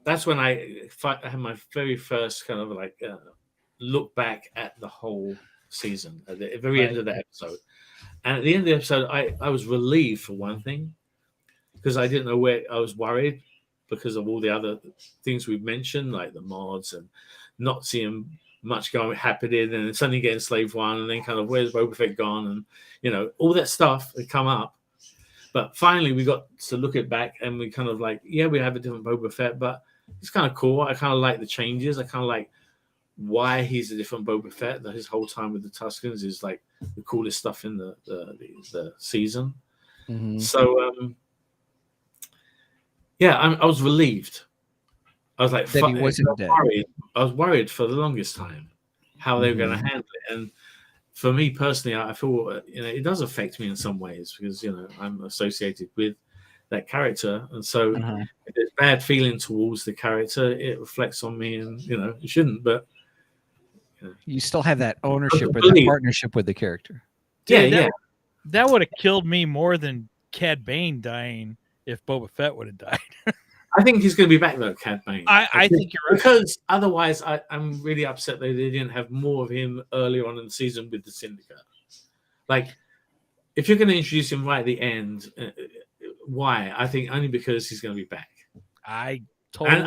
that's when I had my very first kind of like look back at the whole season at the very end of the episode. And at the end of the episode, I was relieved for one thing, because I didn't know where. I was worried because of all the other things we've mentioned, like the mods and not seeing much happening, and then suddenly getting Slave One, and then kind of where's Boba Fett gone, and all that stuff had come up. But finally, we got to look it back, and we kind of like, we have a different Boba Fett, but it's kind of cool. I kind of like the changes. I kind of like why he's a different Boba Fett. That his whole time with the Tuskens is like the coolest stuff in the season. Mm-hmm. So I was relieved. I was like, that he wasn't dead. I was worried for the longest time how they were going to handle it. And for me personally, I feel it does affect me in some ways, because I'm associated with that character, and so if there's bad feeling towards the character, it reflects on me, and it shouldn't. But you still have that ownership or that partnership with the character. That would have killed me more than Cad Bane dying if Boba Fett would have died. I think he's going to be back though, Cad Bane. I think you're right. Because otherwise, I'm really upset that they didn't have more of him earlier on in the season with the Syndicate. Like, if you're going to introduce him right at the end, why? I think only because he's going to be back. I totally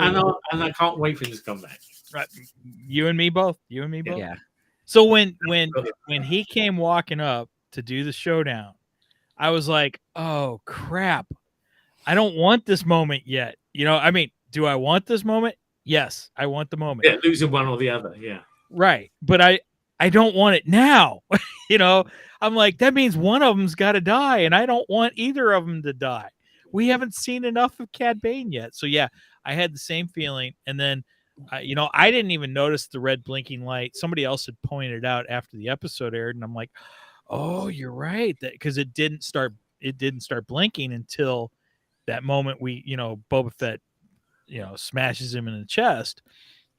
and I can't wait for him to come back. Right, you and me both. Yeah. So when he came walking up to do the showdown, I was like, oh crap, I don't want this moment yet. I mean, do I want this moment? Yes, I want the moment. Yeah, losing one or the other. Yeah. Right. But I don't want it now. I'm like, that means one of them's got to die, and I don't want either of them to die. We haven't seen enough of Cad Bane yet. So yeah, I had the same feeling. And then, I didn't even notice the red blinking light. Somebody else had pointed it out after the episode aired, and I'm like, oh, you're right. That because it didn't start blinking until that moment Boba Fett, smashes him in the chest,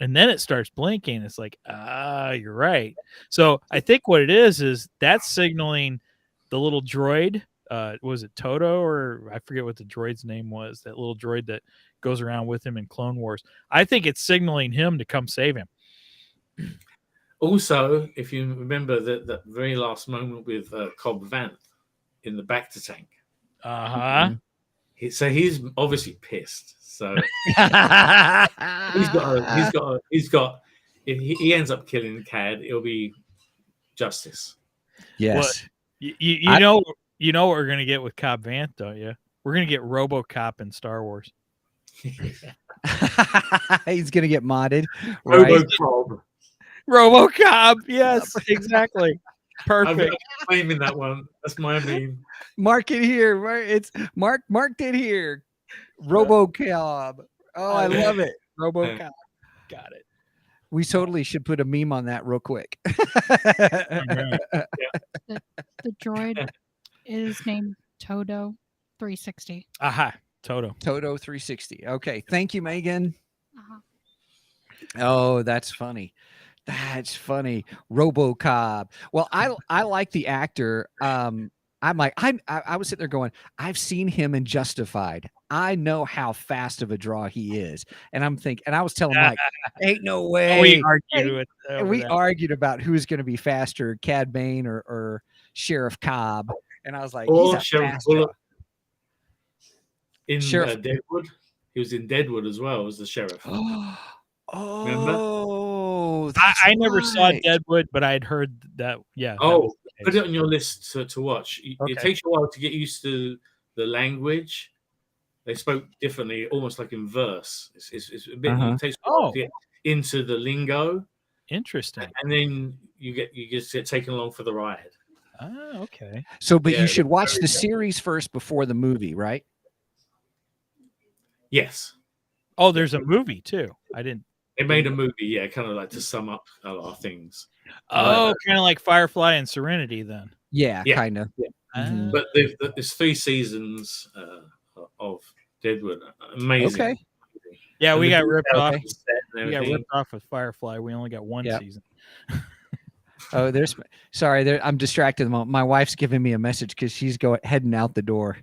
and then it starts blinking. It's like, you're right. So I think what it is that's signaling the little droid. Was it Toto, or I forget what the droid's name was, that little droid that goes around with him in Clone Wars. I think it's signaling him to come save him. Also, if you remember that very last moment with Cobb Vanth in the Bacta tank. So he's obviously pissed. So he's got. If he ends up killing Cad, it'll be justice. Yes. Well, you know what we're gonna get with Cobb Vanth, don't you? We're gonna get RoboCop in Star Wars. He's gonna get modded. Right? RoboCop. Yes, exactly. Perfect. I'm claiming that one. That's my meme. Mark it here. Right? It's marked it here. RoboCop. Oh, I love it. RoboCop. Got it. We totally should put a meme on that real quick. The droid is named Todo 360. Aha. Toto 360. Okay. Thank you, Megan. Oh, that's funny. That's funny. RoboCop. Well, I like the actor. I'm like I was sitting there going, I've seen him in Justified. I know how fast of a draw he is, and I'm thinking, and I was telling Mike, ain't no way. We argued Ain't- and we that. argued about who's going to be faster, Cad Bane or Sheriff Cobb, and I was like, Or he's a Sheriff fast Bullock draw. in Sheriff- Deadwood. He was in Deadwood as well as the sheriff. Oh, I never saw right. Deadwood, but I'd heard that. Yeah. that Oh, was the put case. it on your list to watch. Okay. It takes you a while to get used to the language. They spoke differently, almost like in verse. It's a bit. It takes a while to get into the lingo, Interesting. and then you just get taken along for the ride. Ah, okay. So, but Yeah, you should watch the series first before the movie, right? Yes, Oh, there's a movie too. I didn't. they made a movie. Yeah, kind of like to sum up a lot of things. Oh, kind of like Firefly and Serenity then. Yeah, Yeah. kind of. Ah, But there's 3 seasons of Deadwood. Amazing. Okay. yeah, And we the got ripped details off. of the set and We got everything. ripped off with Firefly. We only got one Yep. season. Oh, sorry, I'm distracted. My wife's giving me a message because she's heading out the door.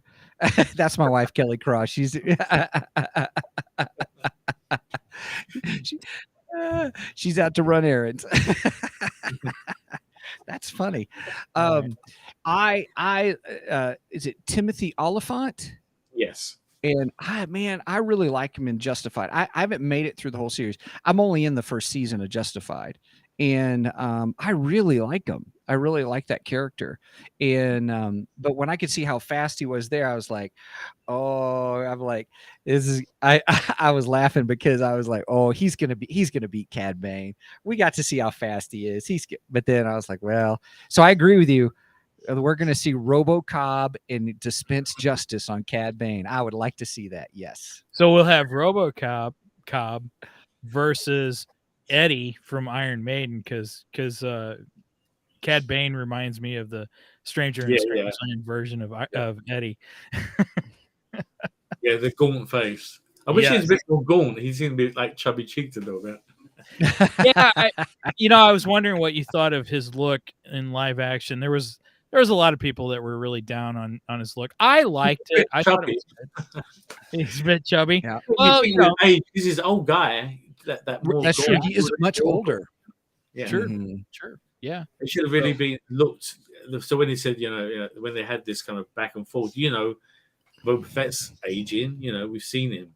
That's my wife, Kelly Cross. She's she's out to run errands. That's funny. I is it Timothy Oliphant? Yes. And I really like him in Justified. I haven't made it through the whole series. I'm only in the first season of Justified, and I really like him. I really like that character. And but when I could see how fast he was there, I was like, oh, I'm like, this is. I was laughing because I was like, oh, he's gonna beat Cad Bane. We got to see how fast he is. But then I was like, well, so I agree with you. We're going to see RoboCop and dispense justice on Cad Bane. I would like to see that. Yes. So we'll have RoboCop Cobb versus Eddie from Iron Maiden because Cad Bane reminds me of the Stranger in a Strange Land version of Eddie. Yeah, the gaunt face. I wish he was Yes. a bit more gaunt. He seemed to be like chubby cheeked a little bit. Yeah, I was wondering what you thought of his look in live action. There was a lot of people that were really down on his look. I liked it. I thought it was good. He's a bit chubby. Yeah. Well, you know, age, he's this old guy. That's true. He is much older. Yeah. Sure. Mhm. Sure. Yeah. It should have really been looked. So when he said, when they had this kind of back and forth, Boba Fett's aging. We've seen him,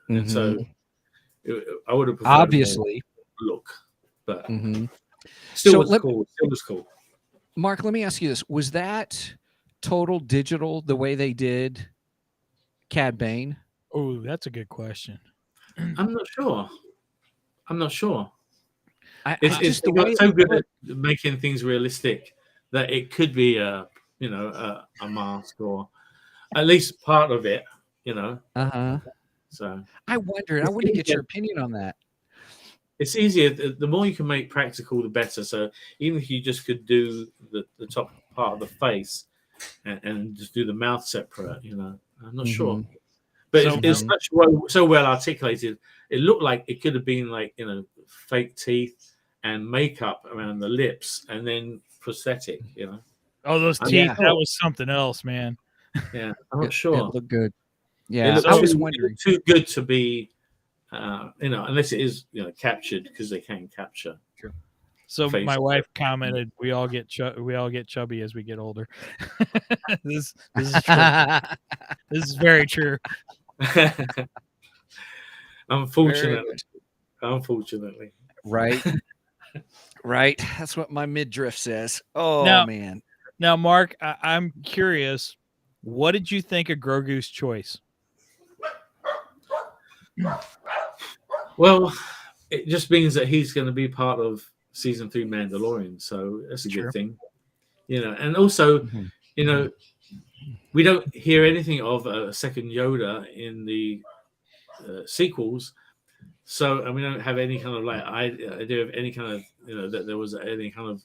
and so I would have preferred Obviously a more look, but Mhm. still So was cool. Still was cool. Mark, let me ask you this. Was that total digital the way they did Cad Bane? Oh, that's a good question. I'm not sure. It's It's the way got so good at making things realistic that it could be a mask or at least part of it. Uh-huh. So I wondered. I wanted to get your opinion on that. it's easier. The more you can make practical, the better. So even if you just could do the top part of the face and just do the mouth separate, I'm not sure. But So- it's so well articulated. It looked like it could have been like fake teeth and makeup around the lips and then prosthetic. Oh, those I'm teeth, not that was something else, man. Yeah, I'm not It sure. looked good. It Yeah, looked I was too- wondering. too good to be, unless it is captured because they can capture. So Face. my wife commented, "We all get chubby as we get older." this is true. This is very true. Unfortunately. Right. Right. That's what my midriff says. Oh, Now- man. Now, Mark, I'm curious. What did you think of Grogu's choice? Well, it just means that he's going to be part of season 3 Mandalorian, so that's a Sure. good thing. And also, Mhm. We don't hear anything of a second Yoda in the sequels, so we don't have any kind of idea of any kind of that there was any kind of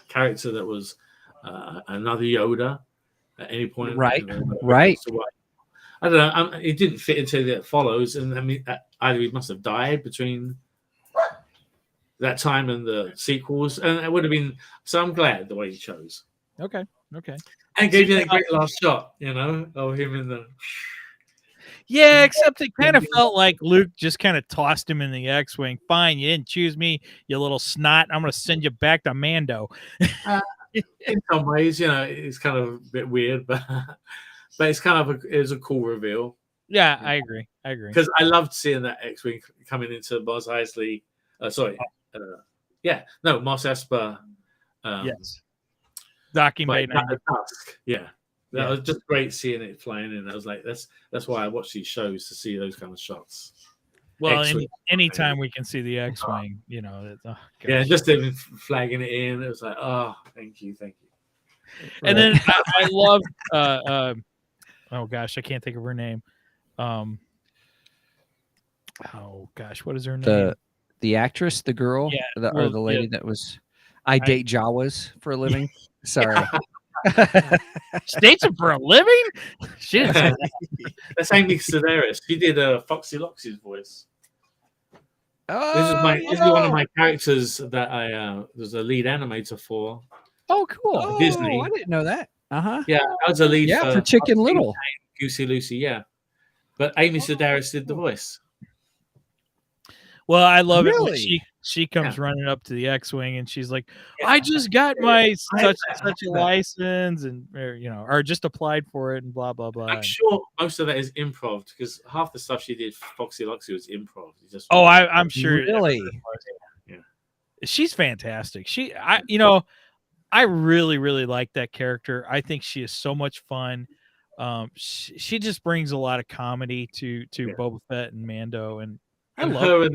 character that was another Yoda at any point. Right. Right. So I don't know. It didn't fit into that follows, and I mean, either he must have died between that time and the sequels, and it would have been. So I'm glad the way he chose. Okay. And gave you that great last shot, of him in the. Yeah, except it kind of felt like Luke just kind of tossed him in the X-wing. Fine, you didn't choose me, you little snot. I'm going to send you back to Mando. In some ways, it's kind of a bit weird, but it's kind of it was a cool reveal. Yeah, I agree. Because I loved seeing that X-wing coming into Mos Eisley. Mos Espa. Yes. Docking Bay 90. Dusk. Yeah. That was just great seeing it flying in. I was like, that's why I watch these shows, to see those kind of shots. Well, anytime we can see the X-wing, just even flagging it in, it was like, oh, thank you. And then I love, oh gosh, I can't think of her name. Oh gosh, what is her name? The actress, the girl, or the lady that was. I date Jawas for a living. Sorry. States them for a living? Shit. That's Amy Sedaris. She did Foxy Loxy's voice. Oh, this is one of my characters that I was a lead animator for. Oh, cool. Disney. I didn't know that. Yeah, I was a lead for Chicken Little. Goosey Lucy, yeah. But Amy Sedaris did the voice. Well, I love it when Really? she comes running up to the X-wing and she's like, I just got my such and such a license, and or just applied for it, and blah blah blah. I'm sure most of that is improv, because half the stuff she did for Foxy Loxy was improv. I'm sure. Really? Yeah. She's fantastic. I really, really like that character. I think she is so much fun. She just brings a lot of comedy to Boba Fett and Mando, and I love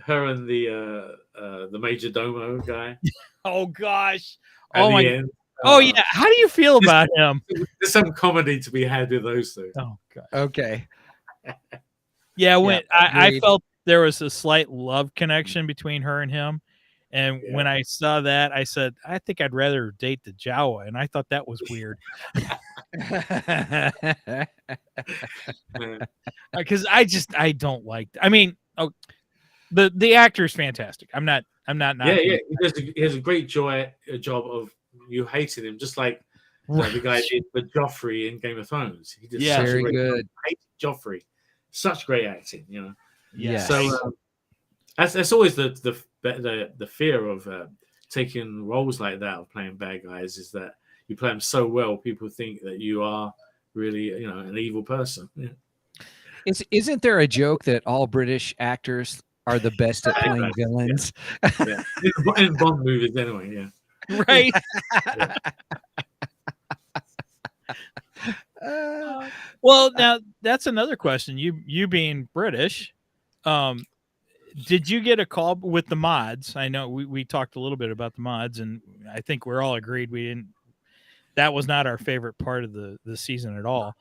her and the Major Domo guy. Oh gosh! Oh my! End, yeah. How do you feel about him? There's some comedy to be had with those two. Oh god. Okay. Yeah, I felt there was a slight love connection between her and him, and when I saw that, I said, I think I'd rather date the Jawa, and I thought that was weird. Because I don't like. I mean. Oh, the actor is fantastic. I'm not. Yeah. He does a great job of you hating him, just like the guy did for Joffrey in Game of Thrones. He did very good. Joffrey, such great acting, Yeah. So that's always the fear of taking roles like that, of playing bad guys, is that you play them so well, people think that you are really an evil person. Yeah. Isn't there a joke that all British actors are the best at playing villains? Yeah. In Bond movies, anyway. Yeah. Right. Well, now that's another question. You being British, did you get a call with the mods? I know we talked a little bit about the mods, and I think we're all agreed we didn't. That was not our favorite part of the season at all.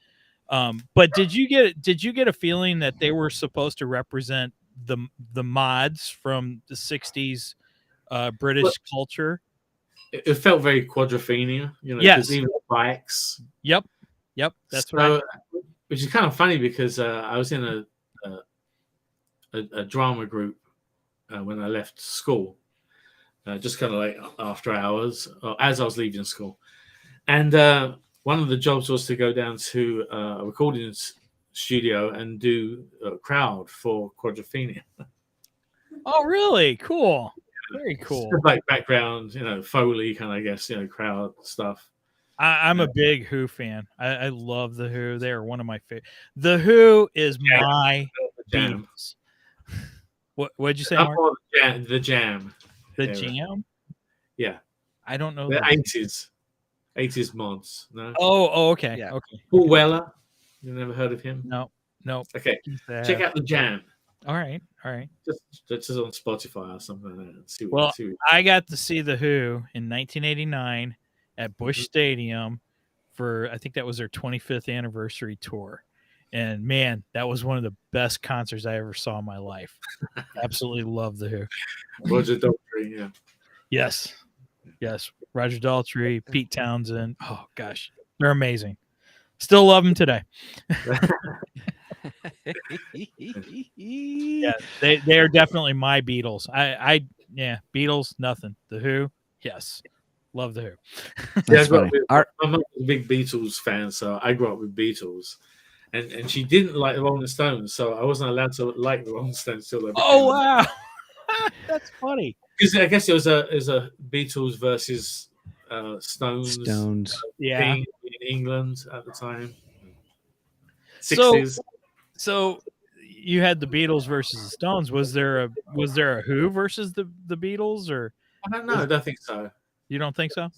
But did you get a feeling that they were supposed to represent the mods from the 60s British culture? It felt very Quadrophenia, yes, even the bikes. Yep, that's right. Which is kind of funny, because I was in a drama group when I left school, just kind of like after hours, as I was leaving school, and one of the jobs was to go down to a recording studio and do a crowd for Quadrophenia. Oh, really? Cool. Very cool. Like background, Foley kind of, I guess, crowd stuff. I'm a big Who fan. I love the Who. They are one of my favorite. The Who is my jam. What'd you say, I'm Mark? more the jam. The jam? Yeah. I don't know. The 80s mods. No. Oh, okay. Yeah. Okay. Paul Weller. You never heard of him? No. Okay. Check out the jam. All right. Just on Spotify or something like that. See I got to see the Who in 1989 at Busch Stadium for, I think that was their 25th anniversary tour. And man, that was one of the best concerts I ever saw in my life. Absolutely love the Who. Roger Daltrey, yeah. Yes. Roger Daltrey, Pete Townsend. Oh gosh, they're amazing. Still love them today. Yeah, they are definitely my Beatles. Yeah, Beatles, nothing. The Who, yes, love the Who. Yeah, I That's grew funny. up with, my mum was a big Beatles fan, so I grew up with Beatles. And she didn't like the Rolling Stones, so I wasn't allowed to like the Rolling Stones till they became. Oh wow, that's funny. Because I guess it was a Beatles versus Stones Yeah. thing in England at the time. So 60s. So you had the Beatles versus the Stones. Was there a Who versus the Beatles, or I don't know. I don't think so. you don't think so? I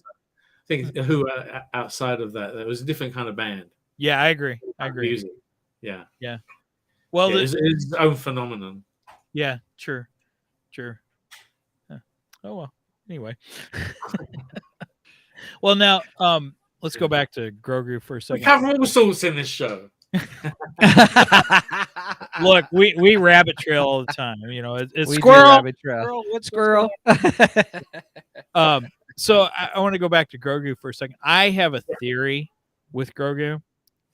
think Who outside of that, there was a different kind of band. Yeah, I agree. Music. Yeah. Well, It's its own phenomenon. yeah, sure. Yeah. Oh well. Anyway. Well, now let's go back to Grogu for a We second. cover all sorts in this show. Look, we rabbit trail all the time. You know, it's We do squirrel. rabbit trail. What's Squirrel. So I want to go back to Grogu for a second. I have a theory with Grogu.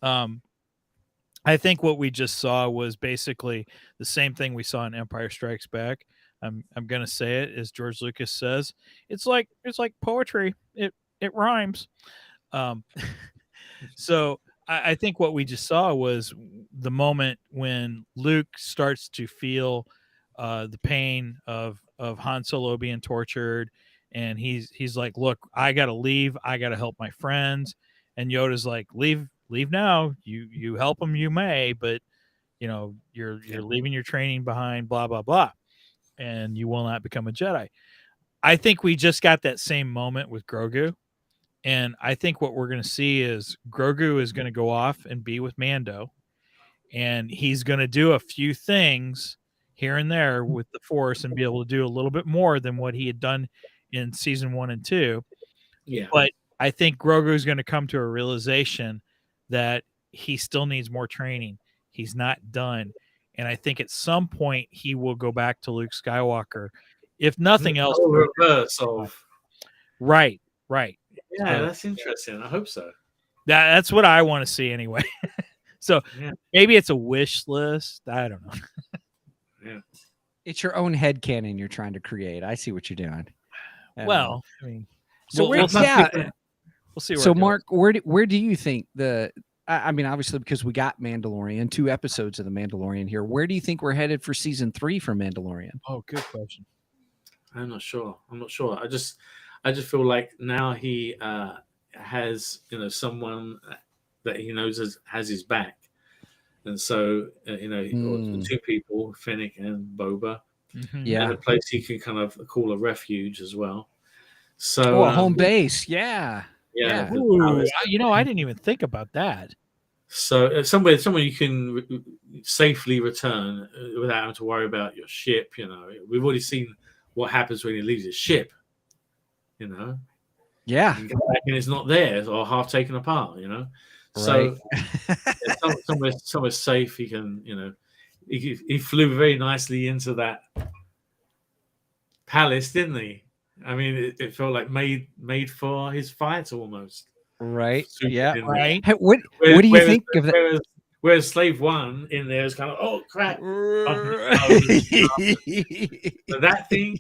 I think what we just saw was basically the same thing we saw in Empire Strikes Back. I'm gonna say it as George Lucas says. It's like poetry. It rhymes. So I think what we just saw was the moment when Luke starts to feel the pain of Han Solo being tortured, and he's like, "Look, I gotta leave. I gotta help my friends." And Yoda's like, "Leave now. You help them, you may, but you know you're leaving your training behind. Blah blah blah, and you will not become a Jedi." I think we just got that same moment with Grogu. And I think what we're going to see is Grogu is going to go off and be with Mando, and he's going to do a few things here and there with the Force and be able to do a little bit more than what he had done in season 1 and 2. Yeah. But I think Grogu is going to come to a realization that he still needs more training. He's not done. And I think at some point he will go back to Luke Skywalker. If nothing else, reverse of. Right. Yeah, that's interesting. I hope so. That's what I want to see anyway. So maybe it's a wish list. I don't know. Yeah. It's your own headcanon you're trying to create. I see what you're doing. Well, I mean, so we'll see. So Mark, where do you think I mean, obviously because we got Mandalorian, 2 episodes of the Mandalorian here. Where do you think we're headed for season 3 for Mandalorian? Oh, good question. I'm not sure. I just feel like now he has someone that he knows has his back, and so two people, Fennec and Boba, Mm-hmm. Yeah, and a place he can kind of call a refuge as well. So a home base. Yeah. Ooh, I didn't even think about that. So somewhere you can safely return without having to worry about your ship. We've already seen what happens when he leaves his ship. Yeah. You go back and it's not there or half taken apart. So somewhere safe. He can. He flew very nicely into that palace, didn't he? I mean, it felt like made for his fight almost. Right. Super, Yeah. Right. Hey, what do you think of that? Whereas Slave One in there is kind of, oh crap, so that thing,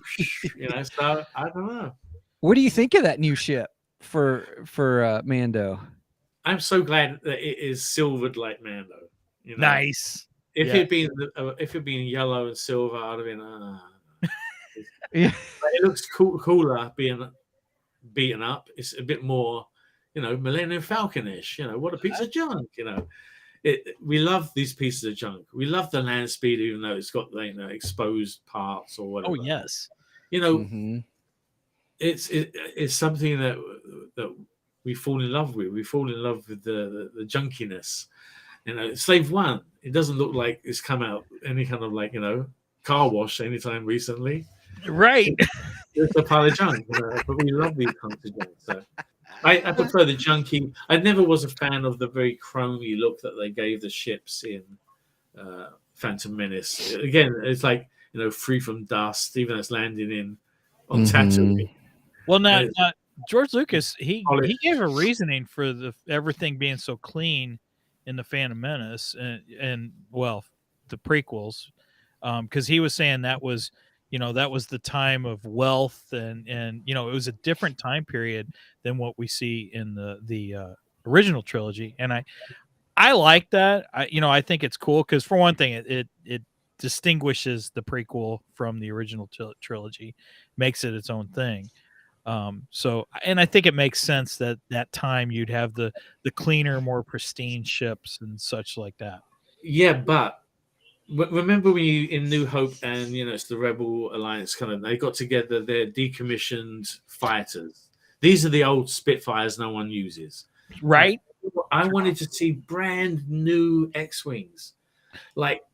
So I don't know. What do you think of that new ship for Mando? I'm so glad that it is silvered like Mando. Nice. If it being yellow and silver, I'd have been. Yeah. But it looks cooler being beaten up. It's a bit more, Millennium Falcon-ish. What a piece of junk. We love these pieces of junk. We love the land speeder, even though it's got exposed parts or whatever. Oh yes. Mm-hmm. It's something that we fall in love with. We fall in love with the junkiness. Slave One, it doesn't look like it's come out any kind of car wash anytime recently. Right. It's a pile of junk, but we love these kinds of junk. So I prefer the junky. I never was a fan of the very chromy look that they gave the ships in Phantom Menace. Again, it's like free from dust, even though it's landing on Tatooine. Well, now George Lucas, he gave a reasoning for everything being so clean in the Phantom Menace and the prequels, because he was saying that was that was the time of wealth, and it was a different time period than what we see in the original trilogy. And I like that. I think it's cool because, for one thing, it distinguishes the prequel from the original trilogy, makes it its own thing. So, and I think it makes sense that time you'd have the cleaner, more pristine ships and such like that. Yeah, but remember when you in New Hope and it's the Rebel Alliance they got together their decommissioned fighters. These are the old Spitfires no one uses, right? I wanted to see brand new X-wings.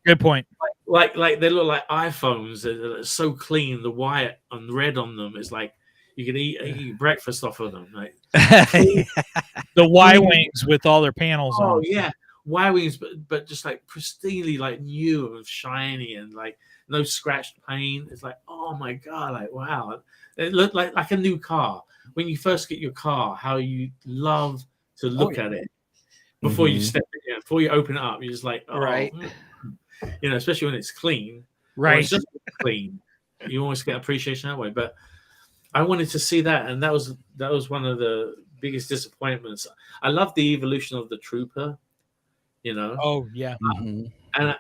Good point. Like they look like iPhones. They're so clean. The white and red on them is like you can eat breakfast off of them. Like the Y-wings with all their panels on. Oh yeah, Y-wings, but just like pristinely like new and shiny and like no scratched paint. It's like, oh my god, like wow. It looked like a new car. When you first get your car, how you love to look at it before you step in, before you open it up. You're just like, oh, right. Especially when it's clean. Right. Or it's just clean. You always get appreciation that way. But I wanted to see that, and that was one of the biggest disappointments. I love the evolution of the trooper, Oh yeah. and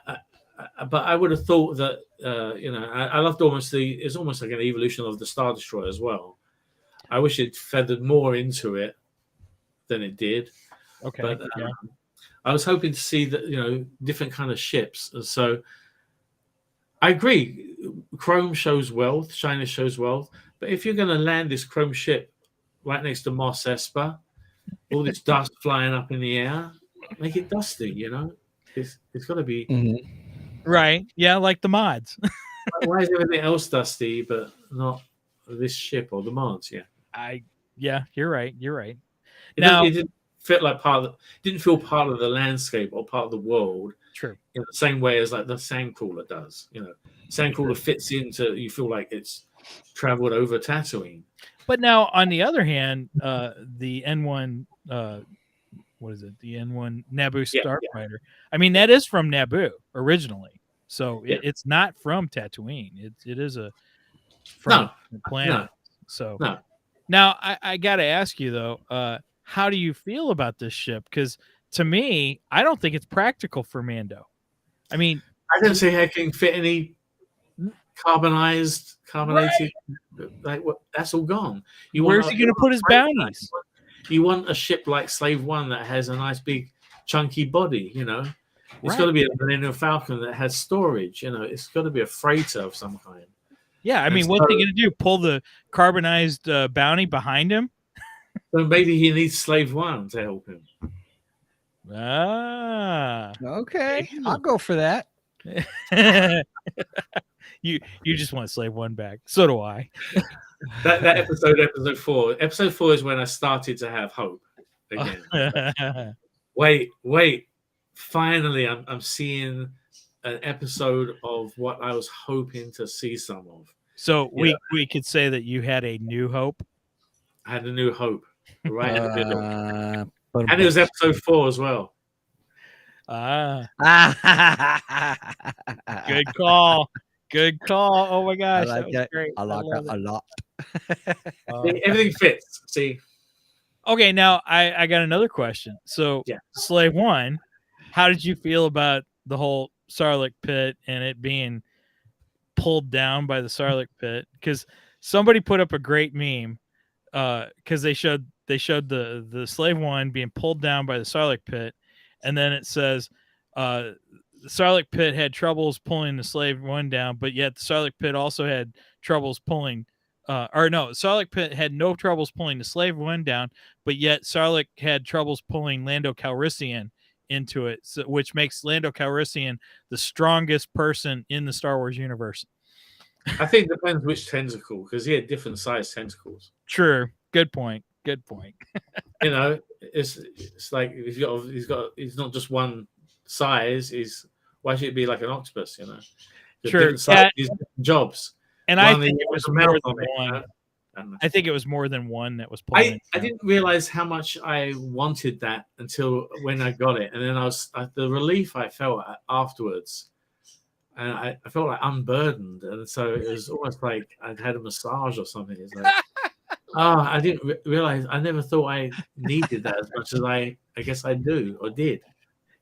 but I would have thought that I loved it's almost like an evolution of the Star Destroyer as well. I wish it feathered more into it than it did. Okay. But I was hoping to see that different kind of ships. So I agree. Chrome shows wealth, shyness shows wealth. But if you're going to land this chrome ship right next to Mos Espa, all this dust flying up in the air, make it dusty. It's got to be right. Yeah, like the mods. Why is everything else dusty but not this ship or the mods? Yeah, you're right. It didn't feel part of the landscape or part of the world. True. In the same way as like the sandcrawler does. Sandcrawler fits into. You feel like it's traveled over Tatooine. But now, on the other hand, the N1, what is it? The N1 Naboo Starfighter. I mean, that is from Naboo originally, so it's not from Tatooine. It is from the planet. No. So no. Now I got to ask you though, how do you feel about this ship? Because to me, I don't think it's practical for Mando. I mean, I don't see how it can fit any carbonated. Right. Like what? That's all gone. Where's he going to put his bounties? You want a ship like Slave One that has a nice big chunky body. It's got to be a Millennium Falcon that has storage. It's got to be a freighter of some kind. Yeah, I mean, what's he going to do? Pull the carbonized bounty behind him? So maybe he needs Slave One to help him. Okay, I'll go for that. You just want Slave One back. So do I. that episode 4. Episode 4 is when I started to have hope again. Wait. Finally, I'm seeing an episode of what I was hoping to see some of. So we could say that you had a new hope. I had a new hope right in the middle. And it was episode 4 as well. Good call. Oh my gosh. I like that. Great. I like that a lot. Everything fits. See? Okay, now I got another question. So Slave One, how did you feel about the whole Sarlacc pit and it being pulled down by the Sarlacc pit? Because somebody put up a great meme because they showed the Slave One being pulled down by the Sarlacc pit, and then it says the Sarlacc pit had troubles pulling the Slave One down, but yet the Sarlacc pit also had troubles pulling Sarlacc pit had no troubles pulling the Slave One down, but yet Sarlacc had troubles pulling Lando Calrissian into it, which makes Lando Calrissian the strongest person in the Star Wars universe. I think it depends which tentacle, because he had different size tentacles. True. Good point. It's like he's not just one size. Why should it be like an octopus? Sure. These jobs. And I think it was more than one. I think it was more than one that was pulling. I didn't realize how much I wanted that until when I got it, and then the relief I felt afterwards and I felt like unburdened, and so it was almost like I'd had a massage or something. It's like, I didn't realize. I never thought I needed that as much as I guess I do or did.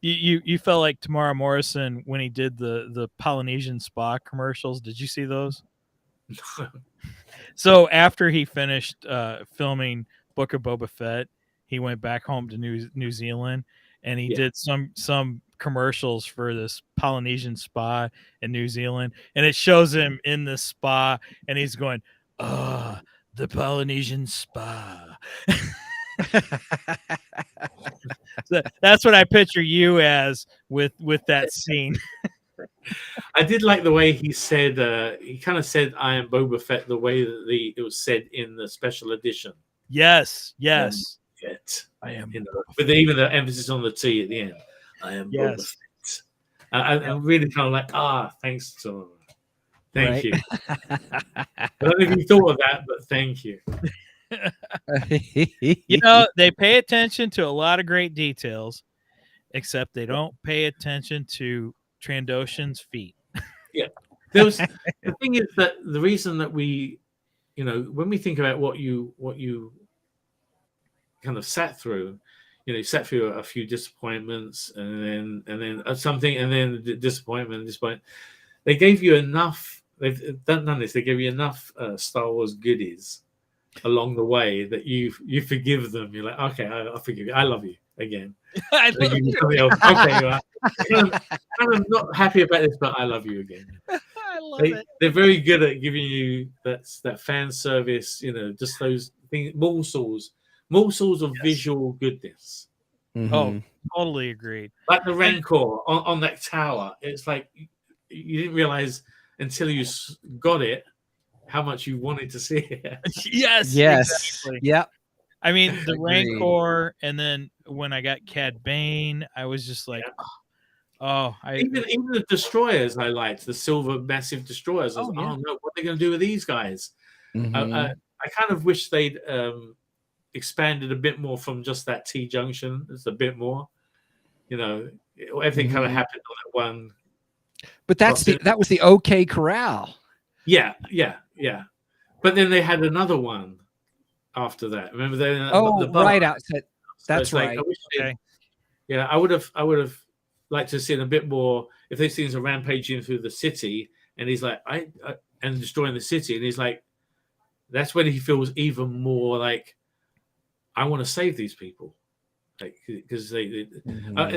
You felt like Tamara Morrison when he did the Polynesian spa commercials. Did you see those? So after he finished filming Book of Boba Fett, he went back home to New Zealand, and he did some commercials for this Polynesian spa in New Zealand, and it shows him in the spa, and he's going, the Polynesian spa. So that's what I picture you as with that scene. I did like the way he said. He kind of said, "I am Boba Fett," the way that it was said in the special edition. Yes. I am, with even the emphasis on the T at the end. I am Boba Fett. I'm really kind of like, thanks, Tom. Thank you. I don't know if you thought of that, but thank you. They pay attention to a lot of great details, except they don't pay attention to Trandoshan's feet. Yeah. The thing is that the reason that we, when we think about what you kind of sat through, you sat through a few disappointments and then something, and then disappointment. They gave you enough. They've done this. They gave you enough Star Wars goodies along the way that you forgive them. You're like, okay, I forgive you. I love you again. I love you. Okay, I'm not happy about this, but I love you again. I love it. They're very good at giving you that fan service. Just those things, morsels of visual goodness. Mm-hmm. Oh, totally agreed. Like the Rancor on that tower. It's like you didn't realize until you got it how much you wanted to see it. Yes. Exactly. Yep. I mean, the Rancor, and then when I got Cad Bane, I was just like, even the destroyers I liked, the silver massive destroyers. I was no, what are they going to do with these guys? Mm-hmm. I kind of wish they'd expanded a bit more from just that T junction. It's a bit more, everything kind of happened on that one. But that was the OK Corral. Yeah. But then they had another one after that. Remember they? Right outside. That's right. I would have liked to have seen a bit more. If they've seen a rampaging through the city, and he's like, and destroying the city, and he's like, that's when he feels even more like, I want to save these people, like because they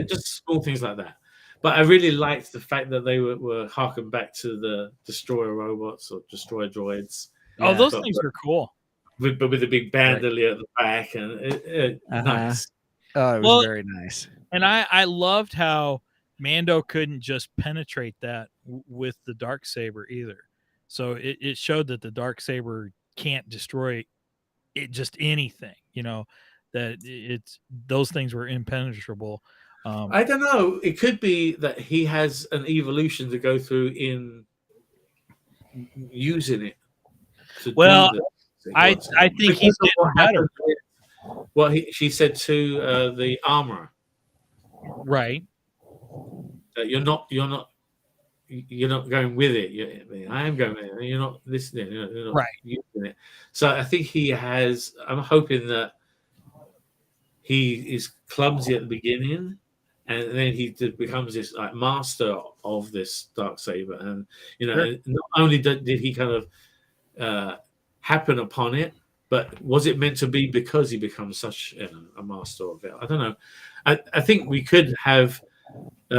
just small things like that. But I really liked the fact that they were harkened back to the destroyer robots or destroyer droids. Oh, those things were cool. With the big bandolier at the back, and nice. Oh, it was very nice. And I loved how Mando couldn't just penetrate that with the Darksaber either. So it showed that the Darksaber can't destroy it, just anything, that those things were impenetrable. I don't know. It could be that he has an evolution to go through in using it. I think he's getting better. What she said to the armorer, right? That you're not going with it. I am going with it. You're not listening. You're not using it. So I think he has. I'm hoping that he is clumsy at the beginning, and then he becomes this master of this Darksaber. And not only did he kind of happen upon it, but was it meant to be because he becomes such a master of it? I don't know. I think we could have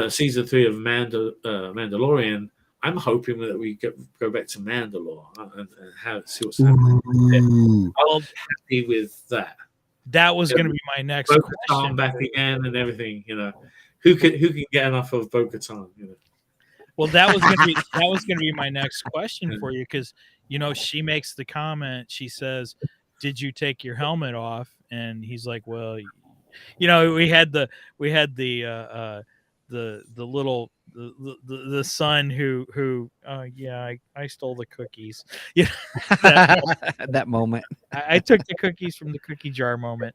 season 3 of Mandalorian. I'm hoping that we go back to Mandalore and see what's happening. I'm happy with that. That was going to be my next question. Back again and everything. Who can get enough of Bo-Katan? Well, that was going to be my next question for you, because she makes the comment. She says, "Did you take your helmet off?" And he's like, "Well, we had the little the son who I stole the cookies." That moment. I took the cookies from the cookie jar moment.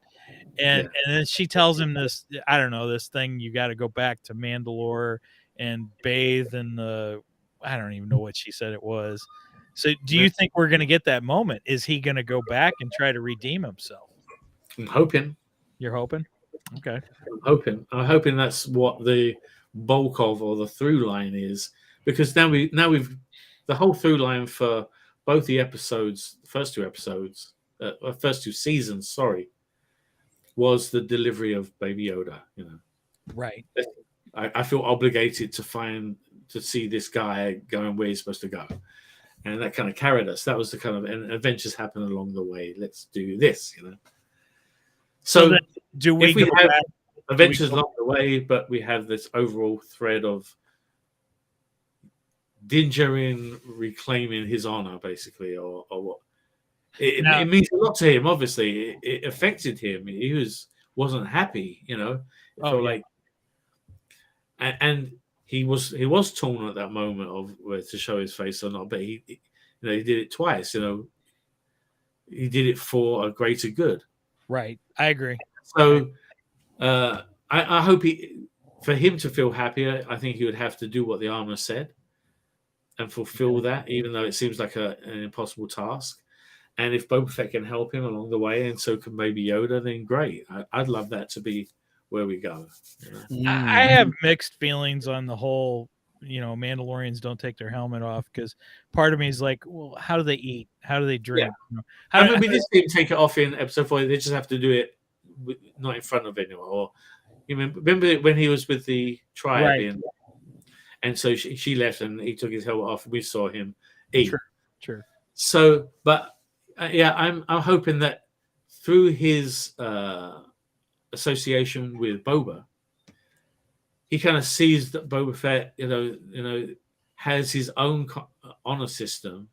And then she tells him this, I don't know, this thing, you got to go back to Mandalore and bathe in the I don't even know what she said it was. So do you think we're going to get that moment? Is he going to go back and try to redeem himself? I'm hoping. You're hoping? Okay. I'm hoping that's what the bulk of or the through line is, because now we've the whole through line for both the episodes, first two seasons, sorry, was the delivery of Baby Yoda. Right. I feel obligated to see this guy going where he's supposed to go, and that kind of carried us. That was the kind of, and adventures happen along the way. Let's do this, So then, do we if we go have back? adventures along the way, but we have this overall thread of Din Djarin reclaiming his honor, basically, or what? It means a lot to him. Obviously, it affected him. He wasn't happy. It felt like, and he was torn at that moment of where to show his face or not. But he did it twice. He did it for a greater good. Right. I agree. So I hope for him to feel happier, I think he would have to do what the armor said and fulfill that, even though it seems like an impossible task. And if Boba Fett can help him along the way, and so can Baby Yoda, then great. I'd love that to be where we go. I have mixed feelings on the whole, Mandalorians don't take their helmet off, because part of me is like, well, how do they eat? How do they drink? We just didn't take it off in episode 4. They just have to do it not in front of anyone. Or remember when he was with the tribe, right. And so she left and he took his helmet off. And we saw him eat. Sure. So, but I'm hoping that through his association with Boba, he kind of sees that Boba Fett, has his own honor system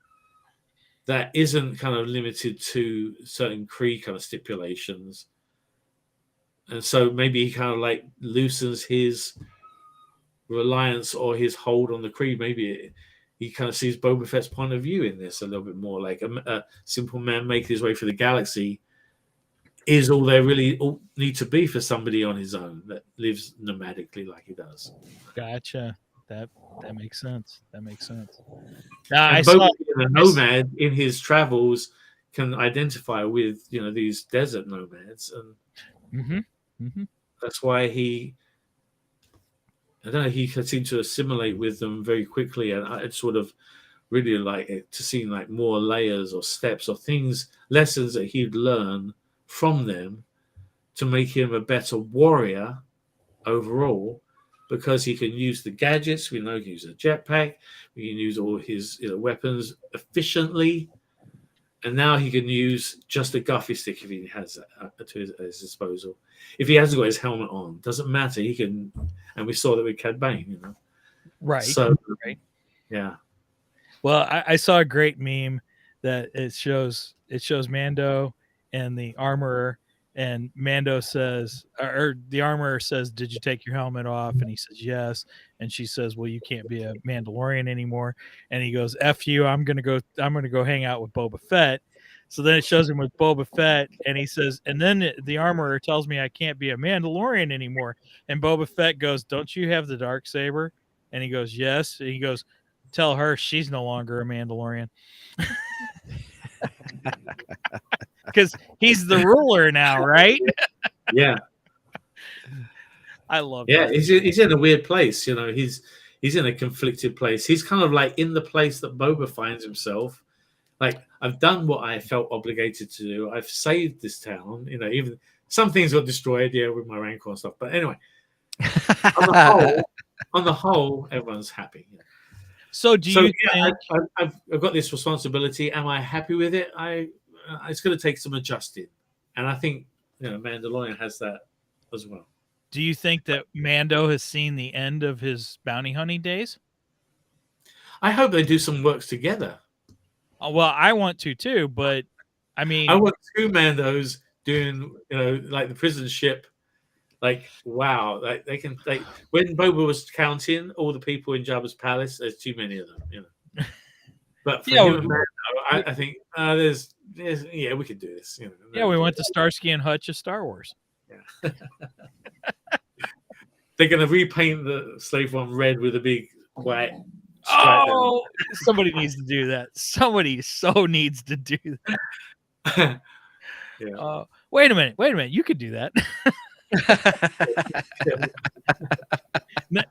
that isn't kind of limited to certain Kree kind of stipulations, and so maybe he kind of like loosens his reliance or his hold on the Kree. Maybe he kind of sees Boba Fett's point of view in this a little bit more, like a simple man making his way through the galaxy is all there really need to be for somebody on his own that lives nomadically like he does. Gotcha. That makes sense. I saw a nomad in his travels can identify with these desert nomads, and that's why he can seem to assimilate with them very quickly. And I'd sort of really like it to see like more layers or steps or lessons that he'd learn from them to make him a better warrior overall, because he can use the gadgets. We know he can use a jetpack. We can use all his weapons efficiently, and now he can use just a guffy stick if he has that to his disposal. If he hasn't got his helmet on, doesn't matter. He can, and we saw that with Cad Bane, Right. So, right. Yeah. Well, I saw a great meme that it shows Mando and the armorer, and Mando says, or the armorer says, "Did you take your helmet off?" And he says, "Yes." And she says, "Well, you can't be a Mandalorian anymore." And he goes, "F you, I'm gonna go hang out with Boba Fett." So then it shows him with Boba Fett, and he says, and then the armorer tells me I can't be a Mandalorian anymore. And Boba Fett goes, "Don't you have the dark saber?" And he goes, "Yes." And he goes, "Tell her she's no longer a Mandalorian." Because he's the ruler now, right? Yeah. I love that. Yeah, he's in a weird place. He's in a conflicted place. He's kind of like in the place that Boba finds himself. Like, I've done what I felt obligated to do. I've saved this town. Even some things got destroyed, with my Rancor and stuff. But anyway, on the whole, everyone's happy. So do you think I've got this responsibility? Am I happy with it? It's going to take some adjusting, and I think Mandalorian has that as well. Do you think that Mando has seen the end of his bounty hunting days? I hope they do some works together. Well, I want to too, but I mean, I want two Mandos doing, like the prison ship. Like, wow, like they can. Like when Boba was counting all the people in Jabba's palace, there's too many of them, But for him and Mando, I think there's we could do this. We went to Starsky and Hutch of Star Wars. Yeah. They're going to repaint the slave one red with a big white Strike Oh, somebody needs to do that. Somebody so needs to do that. them. Yeah. Wait a minute. You could do that.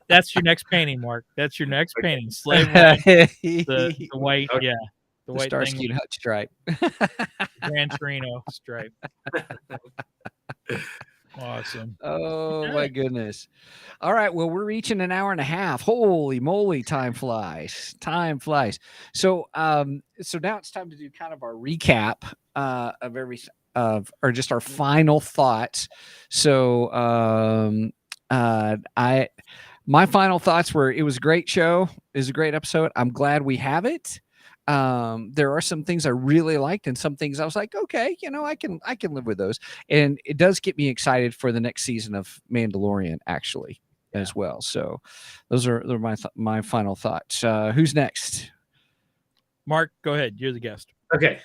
That's your next painting, Mark. That's your next painting. Slave line, the white, Okay. yeah, the white Starsky thing, and Hutch stripe. Gran Torino stripe. Awesome. Oh my goodness. All right. Well, we're reaching an hour and a half. Holy moly, time flies. Time flies. So so now it's time to do kind of our recap of or just our final thoughts. So my final thoughts were it was a great show. It was a great episode. I'm glad we have it. There are some things I really liked and some things I was like, okay, I can live with those. And it does get me excited for the next season of Mandalorian actually as well. So those are my final thoughts. Who's next? Mark, go ahead. You're the guest. Okay.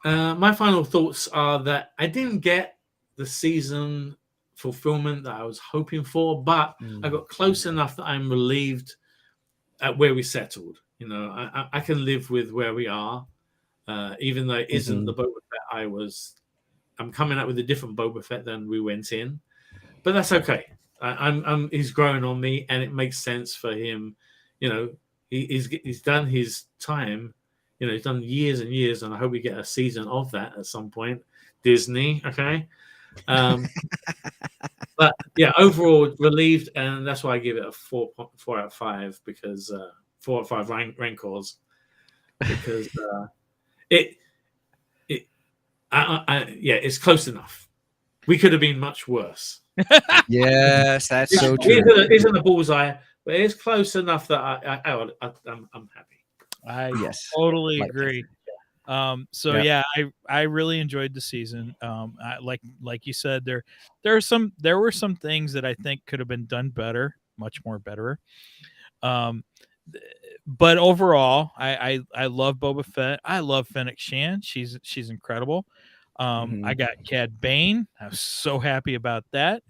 My final thoughts are that I didn't get the season fulfillment that I was hoping for, but I got close enough that I'm relieved at where we settled. I can live with where we are, even though it isn't the Boba Fett I'm coming up with a different Boba Fett than we went in, but that's okay. He's growing on me, and it makes sense for him. He's done his time. He's done years and years, and I hope we get a season of that at some point. Disney, okay. But yeah, overall relieved, and that's why I give it a 4 out of 5 because 4 or 5 rancors because it's close enough. We could have been much worse. Yes, that's so true. It isn't a bullseye, but it's close enough that I'm happy. I totally agree. Yeah, I really enjoyed the season. Like you said, there were some things that I think could have been done better, much more better. But overall, I love Boba Fett. I love Fennec Shan. She's incredible. I got Cad Bane. I was so happy about that.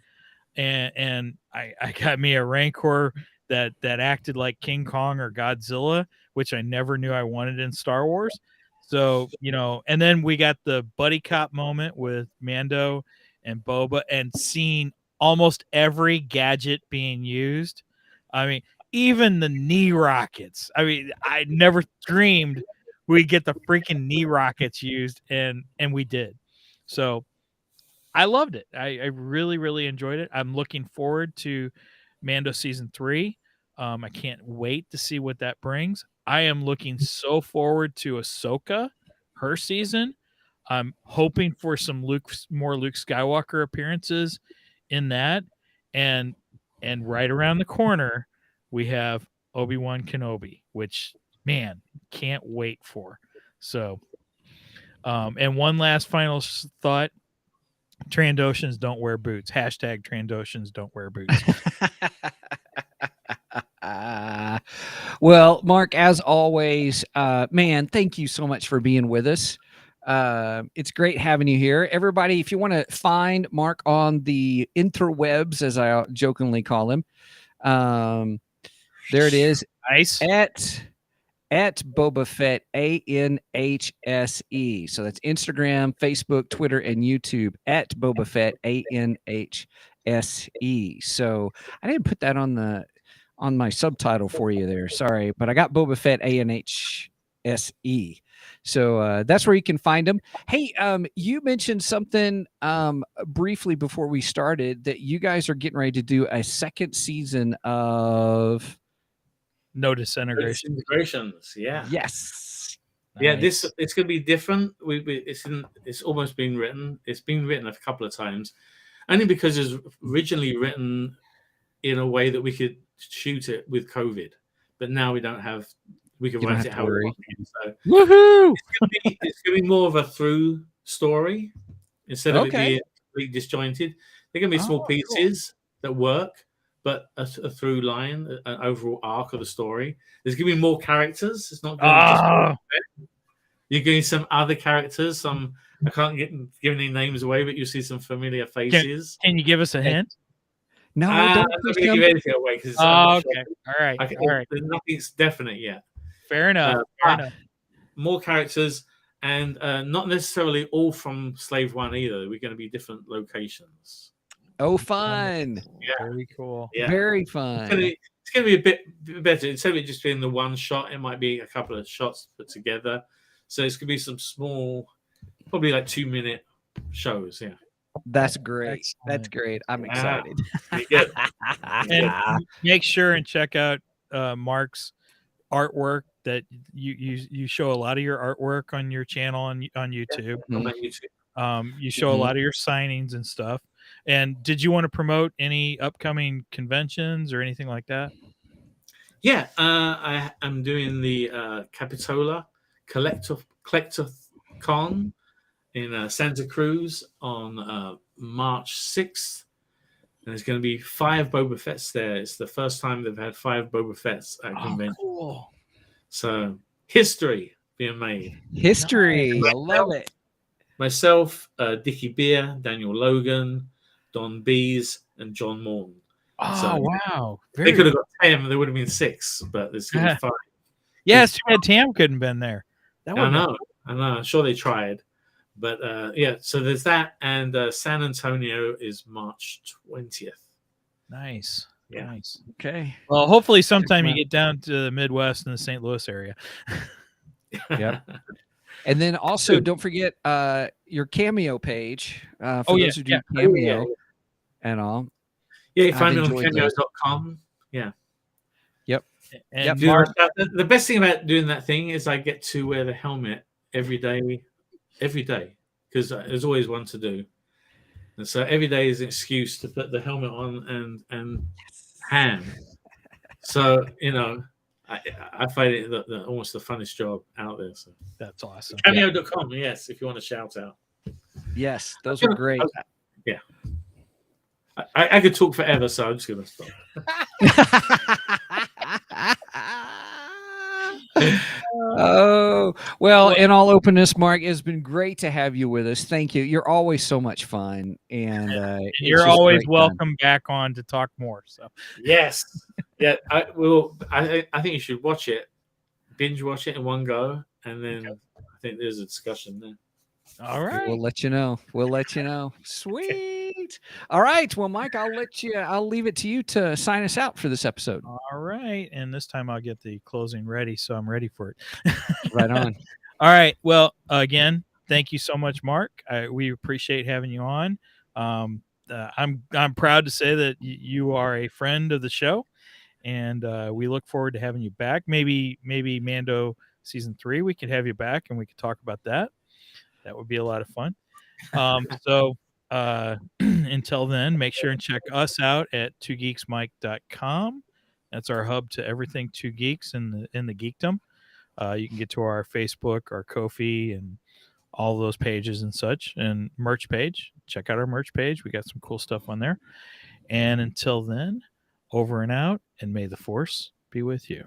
And I got me a Rancor that acted like King Kong or Godzilla, which I never knew I wanted in Star Wars. So, and then we got the buddy cop moment with Mando and Boba and seeing almost every gadget being used. I mean, even the knee rockets. I mean, I never dreamed we'd get the freaking knee rockets used, and we did. So I loved it. I really, really enjoyed it. I'm looking forward to Mando season 3. I can't wait to see what that brings. I am looking so forward to Ahsoka, her season. I'm hoping for some more Luke Skywalker appearances in that, and right around the corner we have Obi-Wan Kenobi, which man, can't wait for. So, and one last final thought. Trandoshans don't wear boots. Hashtag Trandoshans don't wear boots. Well, Mark, as always, man, thank you so much for being with us. It's great having you here. Everybody, if you want to find Mark on the interwebs, as I jokingly call him, there it is. Nice. At Boba Fett, ANHSE. So that's Instagram, Facebook, Twitter, and YouTube at Boba Fett, ANHSE. So I didn't put that on my subtitle for you there. Sorry, but I got Boba Fett, ANHSE. So that's where you can find him. Hey, you mentioned something briefly before we started that you guys are getting ready to do a second season of No Disintegration. Disintegrations, yeah. Yes. Yeah, Nice. it's going to be different. It's almost been written. It's been written a couple of times, only because it was originally written in a way that we could shoot it with COVID, but now we don't have. We can write it how we want. So Woohoo! It's going to be more of a through story instead of it being completely disjointed. They're going to be small pieces that work, but a through line, an overall arc of the story. There's going to be more characters. It's not going to just you're getting some other characters. Some I can't give any names away, but you see some familiar faces. Can you give us a hint? No, I'm don't not push going to give them. anything away because Oh, okay. All right. All right. nothing's definite yet. Fair enough. Fair But enough. more characters, and not necessarily all from Slave One either. We're going to be different locations. Oh, fun. Yeah. Very cool. Yeah. Very It's fun. going to be a bit better. Instead of it just being the one shot, it might be a couple of shots put together. So it's going to be some small, probably like 2-minute shows. Yeah. That's great. Excellent. That's great. I'm Yeah. excited. Pretty good. And make sure and check out Mark's artwork. That you show a lot of your artwork on your channel on YouTube. On my YouTube. You show a lot of your signings and stuff. And did you want to promote any upcoming conventions or anything like that? Yeah, I am doing the Capitola Collector-Con in Santa Cruz on March 6th. And there's going to be 5 Boba Fetts there. It's the first time they've had 5 Boba Fetts at convention. Cool. So history being made. History. I love it. Myself, Dickie Beer, Daniel Logan, Don Bees, and John Morton. Oh, So, wow. They could have got 10, there would have been 6, but there's going to be 5. Yes, too bad Tam couldn't have been there. That I know. I'm sure they tried. But yeah, so there's that. And San Antonio is March 20th. Nice. Yeah. Nice. Okay. Well, hopefully sometime you get down to the Midwest and the St. Louis area. Yep. And then also don't forget your Cameo page. For those who do Cameo and all. Yeah, you find I've me on enjoyed those. cameo.com. Yeah. Yep. And The best thing about doing that thing is I get to wear the helmet every day, because there's always one to do. And so every day is an excuse to put the helmet on and ham. So, I find it almost the funnest job out there. So that's awesome. Cameo.com, yes, if you want to shout out. Yes, those are great. Yeah. I could talk forever, so I'm just going to stop. Oh, well, in all openness, Mark, it's been great to have you with us. Thank you. You're always so much fun. And you're always welcome back on to talk more. So yes. Yeah, I think you should watch it, binge watch it in one go, and then I think there's a discussion there. All right. We'll let you know. Sweet. All right. Well, Mike, I'll leave it to you to sign us out for this episode. All right. And this time I'll get the closing ready, so I'm ready for it. Right on. All right. Well, again, thank you so much, Mark. We appreciate having you on. I'm proud to say that you are a friend of the show, and we look forward to having you back. Maybe Mando season 3, we could have you back and we could talk about that. That would be a lot of fun. So until then, make sure and check us out at twogeeksmike.com. That's our hub to everything Two Geeks in the geekdom. You can get to our Facebook, our Ko-fi, and all those pages and such, and merch page. Check out our merch page. We got some cool stuff on there. And until then, over and out, and may the Force be with you.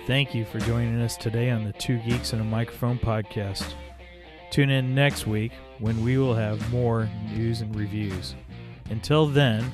Thank you for joining us today on the Two Geeks and a Microphone podcast. Tune in next week when we will have more news and reviews. Until then,